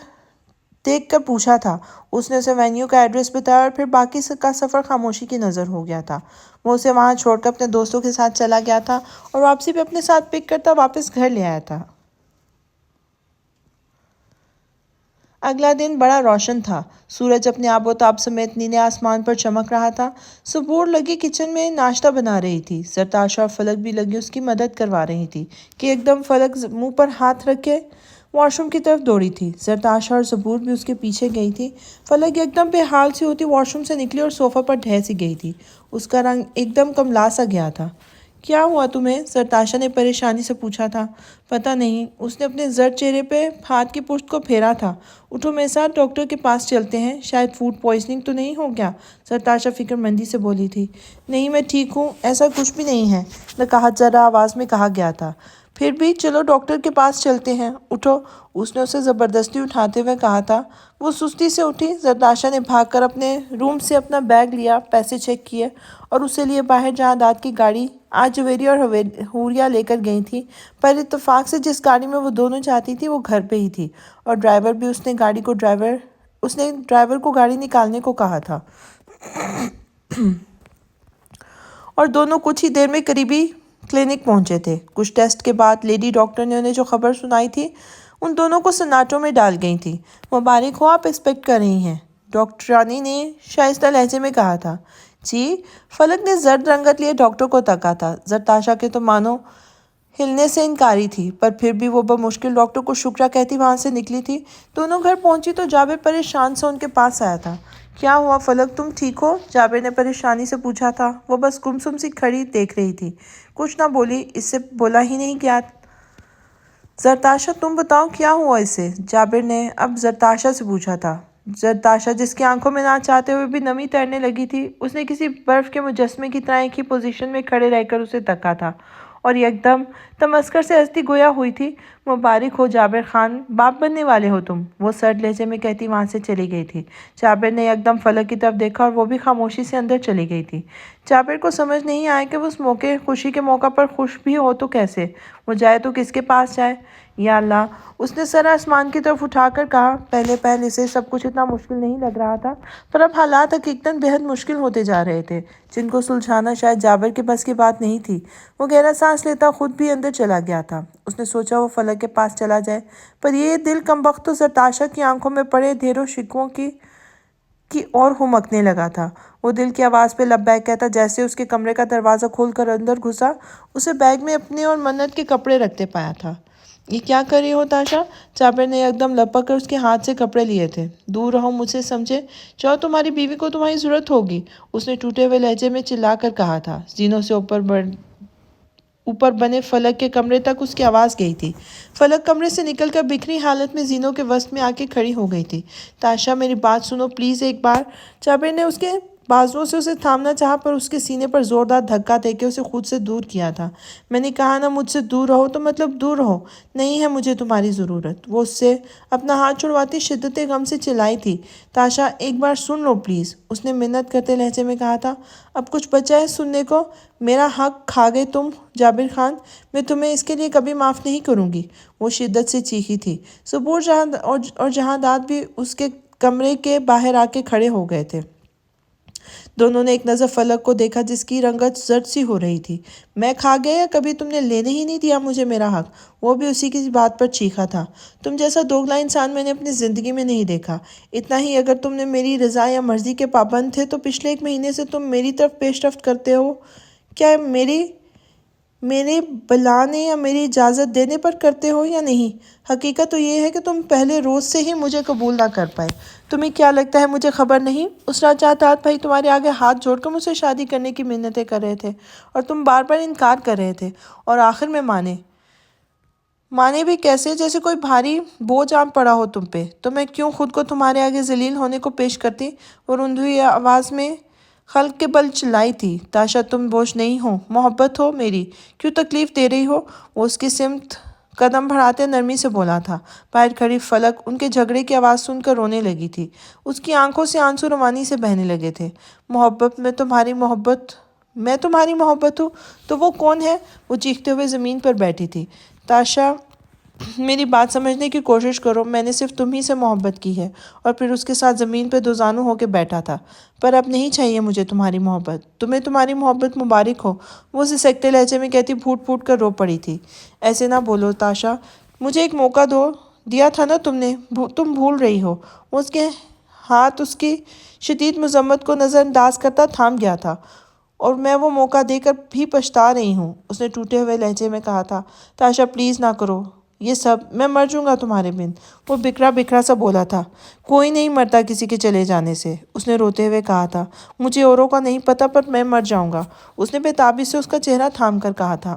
دیکھ کر پوچھا تھا۔ اس نے اسے وینیو کا ایڈریس بتایا اور پھر باقی کا سفر خاموشی کی نظر ہو گیا تھا۔ وہ اسے وہاں چھوڑ کر اپنے دوستوں کے ساتھ چلا گیا تھا اور واپسی پہ اپنے ساتھ پک کرتا واپس گھر لے آیا تھا۔ اگلا دن بڑا روشن تھا، سورج اپنے آب و تاب سمیت نیلے آسمان پر چمک رہا تھا۔ سبور لگی کچن میں ناشتہ بنا رہی تھی، سرتاشا اور فلک بھی لگی اس کی مدد کروا رہی تھی کہ ایک دم فلک منہ پر ہاتھ رکھ کے واش روم کی طرف دوڑی تھی۔ سرتاشا اور سبور بھی اس کے پیچھے گئی تھی۔ فلک ایک دم بے حال سی ہوتی واش روم سے نکلی اور صوفہ پر ڈھہ سی گئی تھی، اس کا رنگ ایک دم کملا سا گیا تھا۔ کیا ہوا تمہیں؟ سرتاشا نے پریشانی سے پوچھا تھا۔ پتہ نہیں، اس نے اپنے زرد چہرے پہ ہاتھ کی پشت کو پھیرا تھا۔ اٹھو میرے ساتھ ڈاکٹر کے پاس چلتے ہیں، شاید فوڈ پوائزننگ تو نہیں ہو گیا، سرتاشا فکر مندی سے بولی تھی۔ نہیں میں ٹھیک ہوں، ایسا کچھ بھی نہیں ہے، نقاہت زدہ آواز میں کہا گیا تھا۔ پھر بھی چلو ڈاکٹر کے پاس چلتے ہیں، اٹھو، اس نے اسے زبردستی اٹھاتے ہوئے کہا تھا۔ وہ سستی سے اٹھی۔ سرتاشا نے بھاگ کر اپنے روم سے اپنا بیگ لیا، پیسے چیک کیے اور اسے لیے باہر جہاں داد کی گاڑی آج جویری اور حوریہ لے کر گئی تھی۔ پر اتفاق سے جس گاڑی میں وہ دونوں جاتی تھی وہ گھر پہ ہی تھی، اور ڈرائیور بھی اس نے ڈرائیور کو گاڑی نکالنے کو کہا تھا، اور دونوں کچھ ہی دیر میں قریبی کلینک پہنچے تھے۔ کچھ ٹیسٹ کے بعد لیڈی ڈاکٹر نے انہیں جو خبر سنائی تھی ان دونوں کو سناٹوں میں ڈال گئی تھی۔ مبارک ہو، آپ ایکسپیکٹ کر رہی ہیں، ڈاکٹرانی نے شائستہ لہجے میں کہا تھا۔ جی، فلک نے زرد رنگت لیے ڈاکٹر کو تکا تھا۔ سرتاشا کے تو مانو ہلنے سے انکاری تھی، پر پھر بھی وہ بمشکل ڈاکٹر کو شکریہ کہتی وہاں سے نکلی تھی۔ دونوں گھر پہنچی تو جابر پریشان سے ان کے پاس آیا تھا۔ کیا ہوا فلک، تم ٹھیک ہو؟ جابر نے پریشانی سے پوچھا تھا۔ وہ بس گمسم سی کھڑی دیکھ رہی تھی، کچھ نہ بولی، اس سے بولا ہی نہیں گیا۔ سرتاشا تم بتاؤ کیا ہوا اسے؟ جابر نے اب سرتاشا سے پوچھا تھا۔ سرتاشا جس کی آنکھوں میں نہ چاہتے ہوئے بھی نمی تیرنے لگی تھی، اس نے کسی برف کے مجسمے کی طرح ایک ہی پوزیشن میں کھڑے رہ کر اسے تکا تھا اور یک دم تمسخر سے ہنستی گویا ہوئی تھی۔ مبارک ہو جابر خان، باپ بننے والے ہو تم، وہ سرد لہجے میں کہتی وہاں سے چلی گئی تھی۔ جابر نے یک دم فلک کی طرف دیکھا اور وہ بھی خاموشی سے اندر چلی گئی تھی۔ جابر کو سمجھ نہیں آیا کہ وہ اس خوشی کے موقع پر خوش بھی ہو تو کیسے، وہ جائے تو کس کے پاس جائے؟ یا اللہ، اس نے سر آسمان کی طرف اٹھا کر کہا۔ پہلے اسے سب کچھ اتنا مشکل نہیں لگ رہا تھا، پر اب حالات حقیقتاً بے حد مشکل ہوتے جا رہے تھے، جن کو سلجھانا شاید جابر کے بس کی بات نہیں تھی۔ وہ گہرا سانس لیتا خود بھی اندر چلا گیا تھا۔ اس نے سوچا وہ فلک کے پاس چلا جائے، پر یہ دل کم بخت تو سرتاشا کی آنکھوں میں پڑے ڈھیروں شکووں کی کی اور ہمکنے لگا تھا۔ وہ دل کی آواز پہ لبیک کہتا جیسے اس کے کمرے کا دروازہ کھول کر اندر گھسا اسے بیگ میں اپنے اور منت کے کپڑے رکھتے پایا تھا۔ یہ کیا کر رہی ہو تاشا؟ جابر نے ایک دم لپک کر اس کے ہاتھ سے کپڑے لیے تھے۔ دور رہو مجھ سے سمجھے، چاہو تمہاری بیوی کو تمہاری ضرورت ہوگی، اس نے ٹوٹے ہوئے لہجے میں چلا کر کہا تھا۔ زینوں سے اوپر بنے فلک کے کمرے تک اس کی آواز گئی تھی۔ فلک کمرے سے نکل کر بکھری حالت میں زینوں کے وسط میں آ کے کھڑی ہو گئی تھی۔ تاشا میری بات سنو پلیز ایک بار۔ جابر نے اس کے بازوؤں سے اسے تھامنا چاہا پر اس کے سینے پر زوردار دھکا دے کے اسے خود سے دور کیا تھا۔ میں نے کہا نا مجھ سے دور رہو تو مطلب دور رہو، نہیں ہے مجھے تمہاری ضرورت۔ وہ اس سے اپنا ہاتھ چھڑواتی شدت غم سے چلائی تھی۔ تاشا ایک بار سن لو پلیز، اس نے منت کرتے لہجے میں کہا تھا۔ اب کچھ بچا ہے سننے کو؟ میرا حق کھا گئے تم جابر خان، میں تمہیں اس کے لیے کبھی معاف نہیں کروں گی، وہ شدت سے چیخی تھی۔ سبور اور جہانداد بھی اس کے کمرے کے باہر آ کے کھڑے ہو گئے تھے۔ دونوں نے ایک نظر فلک کو دیکھا جس کی رنگت زرد سی ہو رہی تھی۔ میں کھا گیا یا کبھی تم نے لینے ہی نہیں دیا مجھے میرا حق؟ وہ بھی اسی کی بات پر چیخا تھا۔ تم جیسا دوگلا انسان میں نے اپنی زندگی میں نہیں دیکھا۔ اتنا ہی اگر تم نے میری رضا یا مرضی کے پابند تھے تو پچھلے 1 مہینے سے تم میری طرف پیش رفت کرتے ہو کیا میرے بلانے یا میری اجازت دینے پر کرتے ہو یا نہیں؟ حقیقت تو یہ ہے کہ تم پہلے روز سے ہی مجھے قبول نہ کر پائے۔ تمہیں کیا لگتا ہے مجھے خبر نہیں؟ اس رات جہانداد بھائی تمہارے آگے ہاتھ جوڑ کر مجھ سے شادی کرنے کی منتیں کر رہے تھے اور تم بار بار انکار کر رہے تھے اور آخر میں مانے بھی کیسے؟ جیسے کوئی بھاری بوجھ آن پڑا ہو تم پہ۔ تو میں کیوں خود کو تمہارے آگے ذلیل ہونے کو پیش کرتی؟ وہ روندھی آواز میں خلق کے بل چلائی تھی۔ تاشا تم بوجھ نہیں ہو، محبت ہو میری، کیوں تکلیف دے رہی ہو؟ وہ اس کی سمت قدم بڑھاتے نرمی سے بولا تھا۔ باہر کھڑی فلک ان کے جھگڑے کی آواز سن کر رونے لگی تھی۔ اس کی آنکھوں سے آنسو روانی سے بہنے لگے تھے۔ میں تمہاری محبت ہوں تو وہ کون ہے؟ وہ چیختے ہوئے زمین پر بیٹھی تھی۔ تاشا میری بات سمجھنے کی کوشش کرو، میں نے صرف تم ہی سے محبت کی ہے۔ اور پھر اس کے ساتھ زمین پہ دوزانو ہو کے بیٹھا تھا۔ پر اب نہیں چاہیے مجھے تمہاری محبت، تمہیں تمہاری محبت مبارک ہو، وہ اسے سکتے لہجے میں کہتی پھوٹ پھوٹ کر رو پڑی تھی۔ ایسے نہ بولو تاشا، مجھے ایک موقع دیا تھا نا تم نے، تم بھول رہی ہو۔ وہ اس کے ہاتھ اس کی شدید مذمت کو نظر انداز کرتا تھام گیا تھا۔ اور میں وہ موقع دے کر بھی پچھتا رہی ہوں، اس نے ٹوٹے ہوئے لہجے میں کہا تھا۔ تاشا پلیز نہ کرو یہ سب، میں مر جوں گا تمہارے بن، وہ بکھرا سا بولا تھا۔ کوئی نہیں مرتا کسی کے چلے جانے سے، اس نے روتے ہوئے کہا تھا۔ مجھے اوروں کا نہیں پتا پر میں مر جاؤں گا، اس نے بےتابی سے اس کا چہرہ تھام کر کہا تھا۔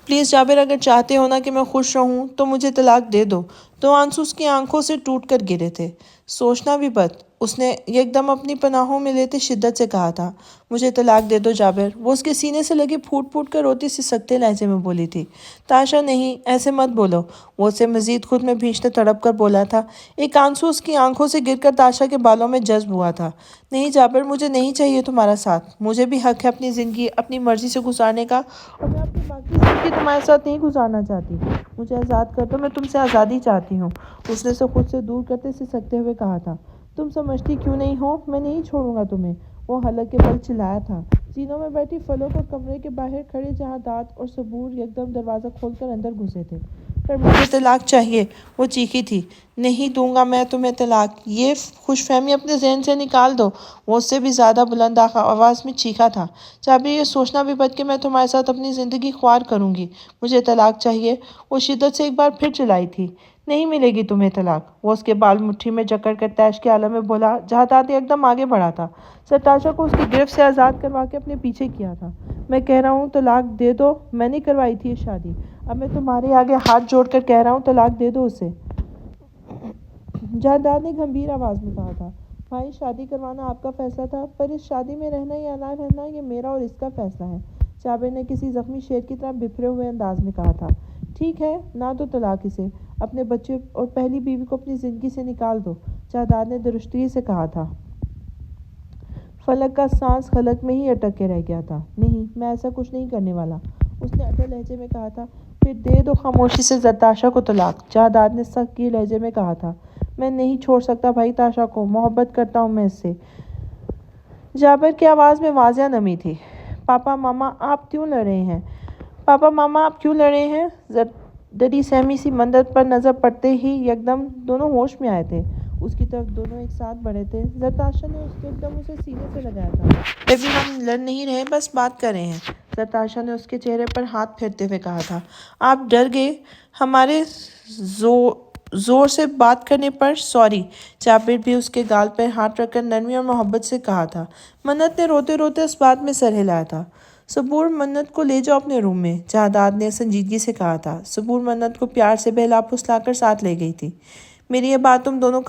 پلیز جابر، اگر چاہتے ہو نا کہ میں خوش رہوں تو مجھے طلاق دے دو۔ 2 آنسو اس کی آنکھوں سے ٹوٹ کر گرے تھے۔ سوچنا بھی بد، اس نے ایک دم اپنی پناہوں میں لیتے شدت سے کہا تھا۔ مجھے طلاق دے دو جابر، وہ اس کے سینے سے لگی پھوٹ پھوٹ کر روتی سی سکتے لہجے میں بولی تھی۔ تاشا نہیں، ایسے مت بولو، وہ اسے مزید خود میں بھینچتے تڑپ کر بولا تھا۔ ایک آنسو اس کی آنکھوں سے گر کر تاشا کے بالوں میں جذب ہوا تھا۔ نہیں جابر، مجھے نہیں چاہیے تمہارا ساتھ، مجھے بھی حق ہے اپنی زندگی اپنی مرضی سے گزارنے کا، اور میں اپنی باقی زندگی تمہارے ساتھ نہیں گزارنا چاہتی۔ مجھے آزاد کر دو، میں تم سے آزادی چاہتی ہوں، اس نے اسے خود سے دور کرتے سکتے ہوئے کہا تھا۔ تم سمجھتی کیوں نہیں ہو، میں نہیں چھوڑوں گا تمہیں، وہ حلق کے بل چلایا تھا۔ زینوں میں بیٹھی فلک اور کمرے کے باہر کھڑے جہانداد اور سبور یکدم دروازہ کھول کر اندر گھسے تھے۔ پر مجھے طلاق چاہیے، وہ چیخی تھی۔ نہیں دوں گا میں تمہیں طلاق، یہ خوش فہمی اپنے ذہن سے نکال دو، وہ اس سے بھی زیادہ بلند آواز میں چیخا تھا۔ جابر، یہ سوچنا بھی بد کہ میں تمہارے ساتھ اپنی زندگی خوار کروں گی، مجھے طلاق چاہیے، وہ شدت سے ایک بار پھر چلائی تھی۔ نہیں ملے گی تمہیں طلاق، وہ اس کے بال مٹھی میں جکڑ کر تیش کے عالم میں بولا۔ جہانداد ایک دم آگے بڑھا تھا، تاشا کو اس کی گرفت سے آزاد کروا کے اپنے پیچھے کیا تھا۔ میں کہہ رہا ہوں طلاق دے دو، میں نے کروائی تھی یہ شادی، اب میں تمہارے آگے ہاتھ جوڑ کر کہہ رہا ہوں طلاق دے دو اسے، جہانداد نے گھمبیر آواز میں کہا تھا۔ بھائی، شادی کروانا آپ کا فیصلہ تھا، پر اس شادی میں رہنا یا نہ رہنا یہ میرا اور اس کا فیصلہ ہے، جابر نے کسی زخمی شیر کی طرح بھپرے ہوئے انداز میں کہا تھا۔ ٹھیک ہے، نہ دو طلاق اسے، اپنے بچے اور پہلی بیوی کو اپنی زندگی سے نکال دو، جہانداد نے درستگی سے کہا تھا۔ فلک کا سانس حلق میں ہی اٹک کے رہ گیا تھا۔ نہیں، میں ایسا کچھ نہیں کرنے والا، اس نے اٹل لہجے میں کہا تھا۔ پھر دے دو خاموشی سے تاشا کو طلاق، جہانداد نے سخت گیر لہجے میں کہا تھا۔ میں نہیں چھوڑ سکتا بھائی تاشا کو، محبت کرتا ہوں میں اس سے، جابر کی آواز میں واضح نمی تھی۔ پاپا ماما آپ کیوں لڑے ہیں؟ زردی سہمی سی منت پر نظر پڑتے ہی یکدم دونوں ہوش میں آئے تھے۔ اس کی طرف دونوں ایک ساتھ بڑھے تھے۔ زرتاشا نے اس کے ایک دم اسے سینے سے لگایا تھا۔ بیبی ہم لڑ نہیں رہے، بس بات کر رہے ہیں۔ زرتاشا نے اس کے چہرے پر ہاتھ پھیرتے ہوئے کہا تھا۔ آپ ڈر گئے ہمارے زور سے بات کرنے پر؟ سوری۔ جابر بھی اس کے گال پر ہاتھ رکھ کر نرمی اور محبت سے کہا تھا۔ منت نے روتے روتے اس بات میں سر ہلایا تھا۔ صبور منت کو لے جاؤ اپنے روم میں، جائیداد نے سنجیدگی سے کہا تھا۔ صبور منت کو پیار سے بہلا پھسلا کر ساتھ لے گئی تھی۔ میری یہ بات تم دونوں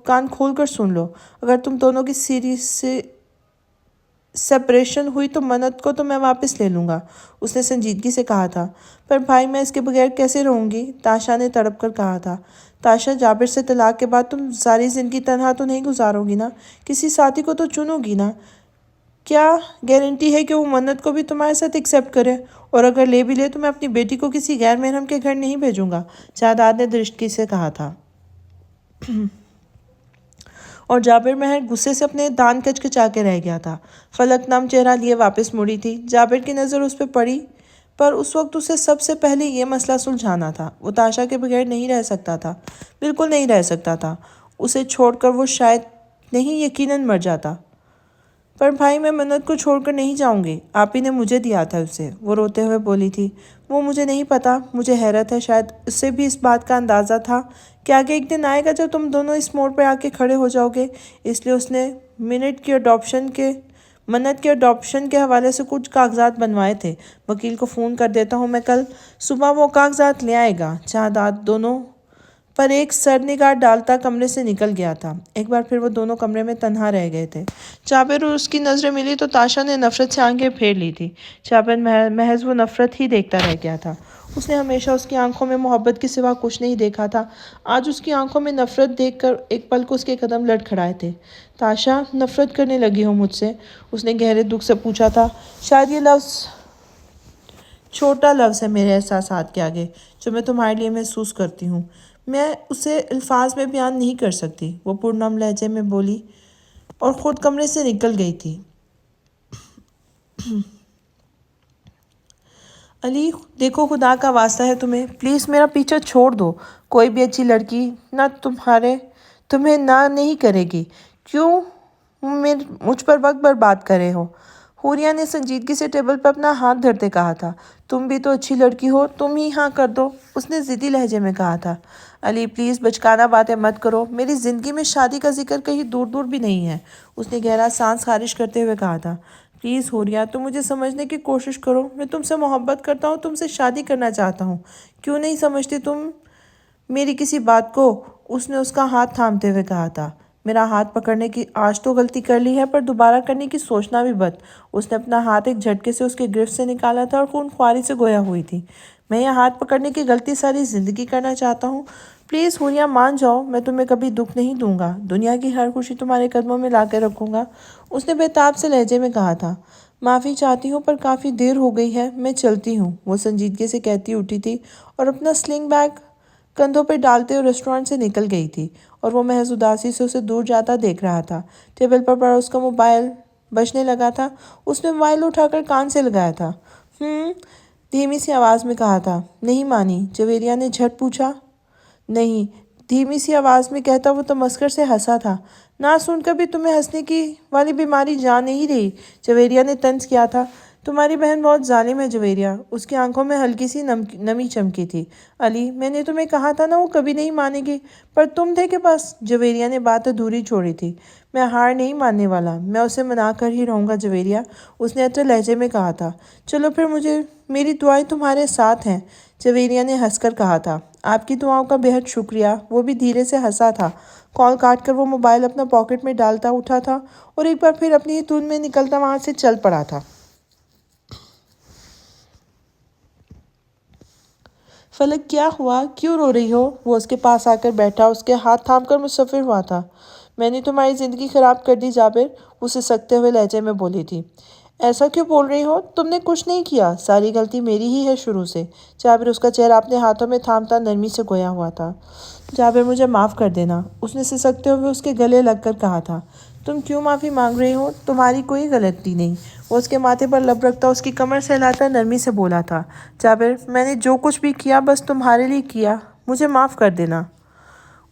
کان کھول کر سن لو، اگر تم دونوں کی سیپریشن ہوئی تو منت کو تو میں واپس لے لوں گا، اس نے سنجیدگی سے کہا تھا۔ پر بھائی میں اس کے بغیر کیسے رہوں گی؟ تاشا نے تڑپ کر کہا تھا۔ تاشا، جابر سے طلاق کے بعد تم ساری زندگی تنہا تو نہیں گزارو گی نا؟ کسی ساتھی کو تو چنو گی نا؟ کیا گارنٹی ہے کہ وہ منت کو بھی تمہارے ساتھ ایکسیپٹ کرے؟ اور اگر لے بھی لے تو میں اپنی بیٹی کو کسی غیر محرم کے گھر نہیں بھیجوں گا، جائیداد نے درستگی سے کہا تھا۔ اور جابر محر غصے سے اپنے دان کچکچا کے رہ گیا تھا۔ فلک نام چہرہ لیے واپس مڑی تھی۔ جابر کی نظر اس پہ پڑی، پر اس وقت اسے سب سے پہلے یہ مسئلہ سلجھانا تھا۔ وہ تاشا کے بغیر نہیں رہ سکتا تھا، بالکل نہیں رہ سکتا تھا۔ اسے چھوڑ کر وہ شاید نہیں، یقیناً مر جاتا۔ پر بھائی میں منت کو چھوڑ کر نہیں جاؤں گی، آپ ہی نے مجھے دیا تھا اسے، وہ روتے ہوئے بولی تھی۔ وہ مجھے نہیں پتا، مجھے حیرت ہے شاید اسے بھی اس بات کا اندازہ تھا کہ آگے ایک دن آئے گا جب تم دونوں اس موڑ پہ آ کے کھڑے ہو جاؤ گے، اس لیے اس نے منت کے اڈاپشن کے حوالے سے کچھ کاغذات بنوائے تھے۔ وکیل کو فون کر دیتا ہوں، میں کل صبح وہ کاغذات لے آئے گا۔ جائیداد دونوں پر ایک سر نگار ڈالتا کمرے سے نکل گیا تھا۔ ایک بار پھر وہ دونوں کمرے میں تنہا رہ گئے تھے۔ جابر اور اس کی نظریں ملی تو تاشا نے نفرت سے آنکھیں پھیر لی تھی۔ جابر محض وہ نفرت ہی دیکھتا رہ گیا تھا۔ اس نے ہمیشہ اس کی آنکھوں میں محبت کے سوا کچھ نہیں دیکھا تھا۔ آج اس کی آنکھوں میں نفرت دیکھ کر ایک پل کو اس کے قدم لڑکھڑائے تھے۔ تاشا، نفرت کرنے لگی ہو مجھ سے؟ اس نے گہرے دکھ سے پوچھا تھا۔ شاید یہ لفظ چھوٹا لفظ ہے میرے احساسات کے آگے، جو میں تمہارے لیے محسوس کرتی ہوں، میں اسے الفاظ میں بیان نہیں کر سکتی، وہ پرنم لہجے میں بولی اور خود کمرے سے نکل گئی تھی۔ علی، دیکھو خدا کا واسطہ ہے تمہیں، پلیز میرا پیچھا چھوڑ دو۔ کوئی بھی اچھی لڑکی تمہیں نہ نہیں کرے گی۔ کیوں مجھ پر وقت برباد کر رہے ہو؟ حوریہ نے سنجیدگی سے ٹیبل پر اپنا ہاتھ دھرتے کہا تھا۔ تم بھی تو اچھی لڑکی ہو، تم ہی ہاں کر دو، اس نے ضدی لہجے میں کہا تھا۔ علی پلیز بچکانہ باتیں مت کرو، میری زندگی میں شادی کا ذکر کہیں دور دور بھی نہیں ہے، اس نے گہرا سانس خارج کرتے ہوئے کہا تھا۔ پلیز حوریہ، تم مجھے سمجھنے کی کوشش کرو، میں تم سے محبت کرتا ہوں، تم سے شادی کرنا چاہتا ہوں، کیوں نہیں سمجھتی تم میری کسی بات کو؟ اس نے اس کا ہاتھ تھامتے ہوئے کہا تھا۔ میرا ہاتھ پکڑنے کی آج تو غلطی کر لی ہے، پر دوبارہ کرنے کی سوچنا بھی بد۔ اس نے اپنا ہاتھ ایک جھٹکے سے اس کے گرفت سے نکالا تھا اور خون خواری سے گویا ہوئی تھی۔ میں یہ ہاتھ پکڑنے کی غلطی ساری زندگی کرنا چاہتا ہوں؟ پلیز حوریہ مان جاؤ، میں تمہیں کبھی دکھ نہیں دوں گا، دنیا کی ہر خوشی تمہارے قدموں میں لا کے رکھوں گا، اس نے بےتاب سے لہجے میں کہا تھا۔ معافی چاہتی ہوں، پر کافی دیر ہو گئی ہے، میں چلتی ہوں، وہ سنجیدگی سے کہتی اٹھی تھی اور اپنا سلنگ بیگ کندھوں پہ ڈالتے ہوئے ریسٹورانٹ سے نکل گئی تھی، اور وہ محض اداسی سے اسے دور جاتا دیکھ رہا تھا۔ ٹیبل پر پڑا اس کا موبائل بجنے لگا تھا۔ اس نے موبائل اٹھا کر کان سے لگایا تھا۔ دھیمی سی آواز میں کہا تھا۔ نہیں مانی؟ جویریہ نے جھٹ پوچھا۔ نہیں، دھیمی سی آواز میں کہتا وہ تمسخر سے ہنسا تھا۔ نہ سن کر بھی تمہیں ہنسنے کی والی بیماری جا نہیں رہی، جویریہ نے طنز کیا تھا۔ تمہاری بہن بہت ظالم ہے جویریہ، اس کی آنکھوں میں ہلکی سی نمی چمکی تھی۔ علی، میں نے تمہیں کہا تھا نا وہ کبھی نہیں مانے گی، پر تم تھے کہ بس، جویریہ نے بات ادھوری چھوڑی تھی۔ میں ہار نہیں ماننے والا، میں اسے منا کر ہی رہوں گا جویریہ، اس نے اٹل لہجے میں کہا تھا۔ چلو پھر، میری دعائیں تمہارے ساتھ ہیں، جویریہ نے ہنس کر کہا تھا۔ آپ کی دعاؤں کا بہت شکریہ، وہ بھی دھیرے سے ہنسا تھا۔ کال کاٹ کر وہ موبائل اپنا پاکٹ میں ڈالتا اٹھا تھا اور ایک بار پھر اپنی ہی دھن میں نکلتا وہاں سے چل پڑا تھا۔ فلک، کیا ہوا؟ کیوں رو رہی ہو؟ وہ اس کے پاس آ کر بیٹھا، اس کے ہاتھ تھام کر مصفر ہوا تھا۔ میں نے تمہاری زندگی خراب کر دی جابر، اسے سکتے ہوئے لہجے میں بولی تھی۔ ایسا کیوں بول رہی ہو؟ تم نے کچھ نہیں کیا، ساری غلطی میری ہی ہے شروع سے۔ جابر اس کا چہرہ اپنے ہاتھوں میں تھامتا نرمی سے گویا ہوا تھا۔ جابر مجھے معاف کر دینا، اس نے سسکتے ہوئے اس کے گلے لگ کر کہا تھا۔ تم کیوں معافی مانگ رہی ہو؟ تمہاری کوئی غلطی نہیں، وہ اس کے ماتھے پر لب رکھتا اس کی کمر سے ہلاتا نرمی سے بولا تھا۔ جابر، میں نے جو کچھ بھی کیا بس تمہارے لیے کیا، مجھے معاف کر دینا۔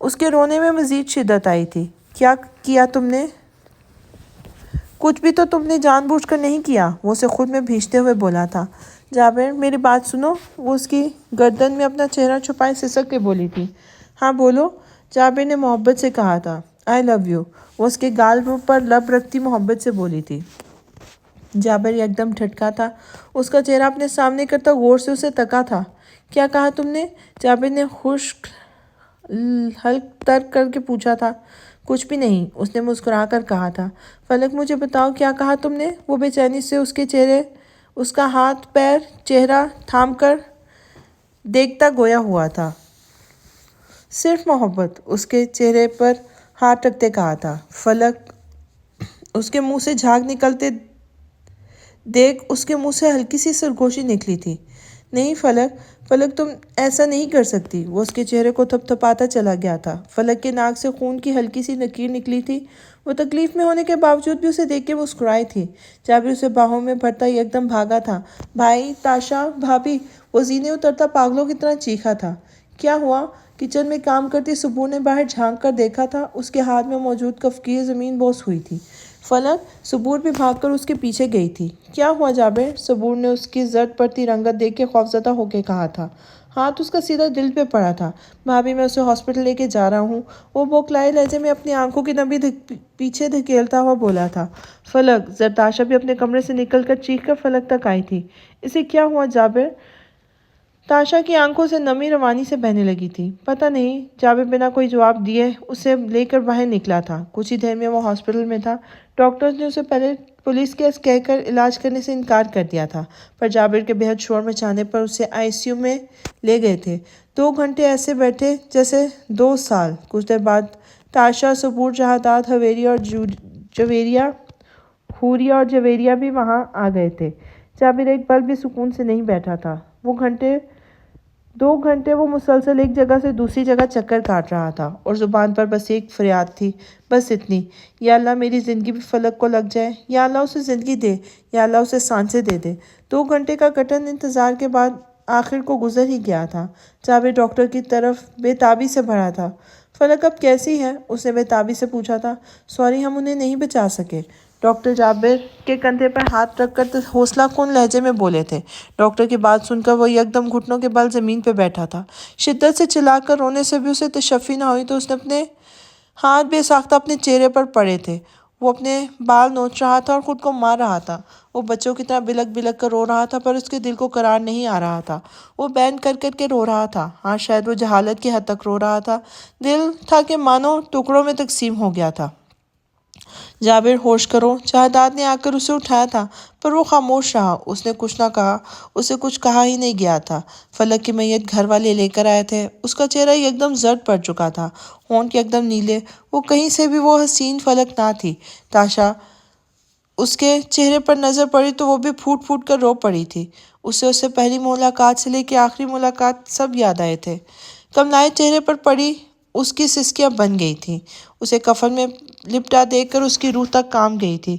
اس کے رونے میں مزید شدت آئی تھی۔ کیا کیا تم نے؟ کچھ بھی تو تم نے جان بوجھ کر نہیں کیا، وہ اسے خود میں بھیجتے ہوئے بولا تھا۔ جابر میری بات سنو، وہ اس کی گردن میں اپنا چہرہ چھپائے سسک کے بولی تھی۔ ہاں بولو، جابر نے محبت سے کہا تھا۔ آئی لو یو، وہ اس کے گال پر لب رکھتی محبت سے بولی تھی۔ جابر یکدم ٹھٹکا تھا، اس کا چہرہ اپنے سامنے کرتا غور سے اسے تکا تھا۔ کیا کہا تم نے؟ جابر نے خشک حلق ترک کر کے پوچھا تھا۔ کچھ بھی نہیں، اس نے مسکرا کر کہا تھا۔ فلک مجھے بتاؤ کیا کہا تم نے؟ وہ بے چینی سے اس کے چہرے، اس کا ہاتھ پیر چہرہ تھام کر دیکھتا گویا ہوا تھا۔ صرف محبت، اس کے چہرے پر ہاتھ رکھتے کہا تھا۔ فلک اس کے منہ سے جھاگ نکلتے دیکھ اس کے منہ سے ہلکی سی سرگوشی نکلی تھی۔ نہیں فلک تم ایسا نہیں کر سکتی۔ وہ اس کے چہرے کو تھپ تھپاتا چلا گیا تھا۔ فلک کے ناک سے خون کی ہلکی سی نکیر نکلی تھی۔ وہ تکلیف میں ہونے کے باوجود بھی اسے دیکھ کے مسکرائی تھی۔ جابر اسے باہوں میں بھرتا یکدم بھاگا تھا۔ بھائی، تاشا، بھابھی، وہ زینے اترتا پاگلوں کی طرح چیخا تھا۔ کیا ہوا؟ کچن میں کام کرتی سبور نے باہر جھانک کر دیکھا تھا۔ اس کے ہاتھ میں موجود کفگیر زمین بوس ہوئی تھی۔ فلک، سبور بھی بھاگ کر اس کے پیچھے گئی تھی۔ کیا ہوا جابر؟ سبور نے اس کی زرد پڑتی رنگت دیکھ کے خوفزدہ ہو کے کہا تھا۔ ہاتھ اس کا سیدھا دل پہ پڑا تھا۔ بھابھی، میں اسے ہاسپٹل لے کے جا رہا ہوں، وہ بوکلائے لہجے میں اپنی آنکھوں کی نمی پیچھے دھکیلتا ہوا بولا تھا۔ فلک، زرتاشا بھی اپنے کمرے سے نکل کر چیخ کر فلک تک آئی تھی۔ اسے کیا ہوا جابر؟ تاشا کی آنکھوں سے نمی روانی سے بہنے لگی تھی۔ پتہ نہیں، جابر بنا کوئی جواب دیے اسے لے کر باہر نکلا تھا۔ کچھ ہی دیر میں وہ ہاسپٹل میں تھا۔ ڈاکٹرز نے اسے پہلے پولیس کیس کہہ کر علاج کرنے سے انکار کر دیا تھا، پر جابر کے بہت شور مچانے پر اسے آئی سی یو میں لے گئے تھے۔ 2 گھنٹے ایسے بیٹھے جیسے 2 سال۔ کچھ دیر بعد تاشا، سبور، جہادات، حوریہ اور جویریہ بھی وہاں آ گئے تھے۔ جابر ایک پل بھی سکون سے نہیں بیٹھا تھا۔ 2 گھنٹے وہ مسلسل ایک جگہ سے دوسری جگہ چکر کاٹ رہا تھا، اور زبان پر بس ایک فریاد تھی، بس اتنی: یا اللہ میری زندگی بھی فلک کو لگ جائے، یا اللہ اسے زندگی دے، یا اللہ اسے سانسیں دے دے۔ 2 گھنٹے کا کٹن انتظار کے بعد آخر کو گزر ہی گیا تھا۔ جابر ڈاکٹر کی طرف بے تابی سے بڑھا تھا۔ فلک اب کیسی ہے؟ اس نے بے تابی سے پوچھا تھا۔ سوری، ہم انہیں نہیں بچا سکے، ڈاکٹر جابر کے کندھے پر ہاتھ رکھ کر حوصلہ کن لہجے میں بولے تھے۔ ڈاکٹر کی بات سن کر وہ یکدم گھٹنوں کے بل زمین پہ بیٹھا تھا۔ شدت سے چلا کر رونے سے بھی اسے تشفی نہ ہوئی تو اس نے اپنے ہاتھ بے ساختہ اپنے چہرے پر پڑے تھے۔ وہ اپنے بال نوچ رہا تھا اور خود کو مار رہا تھا۔ وہ بچوں کی طرح بلک بلک کر رو رہا تھا، پر اس کے دل کو قرار نہیں آ رہا تھا۔ وہ بین کر کر کے رو رہا تھا۔ ہاں، شاید وہ جہالت کی حد تک رو رہا تھا۔ دل تھا کہ مانو ٹکڑوں میں تقسیم ہو گیا تھا۔ جابر، ہوش کرو، جہادات نے آ کر اسے اٹھایا تھا، پر وہ خاموش رہا۔ اس نے کچھ نہ کہا، اسے کچھ کہا ہی نہیں گیا تھا۔ فلک کی میت گھر والے لے کر آئے تھے۔ اس کا چہرہ یکدم زرد پڑ چکا تھا، ہونٹ یکدم نیلے۔ وہ کہیں سے بھی وہ حسین فلک نہ تھی۔ تاشا، اس کے چہرے پر نظر پڑی تو وہ بھی پھوٹ پھوٹ کر رو پڑی تھی۔ اس سے پہلی ملاقات سے لے کے آخری ملاقات سب یاد آئے تھے۔ کملائے چہرے پر پڑی اس کی سسکیاں بن گئی تھیں۔ اسے کفن میں لپٹا دیکھ کر اس کی روح تک کانپ گئی تھی۔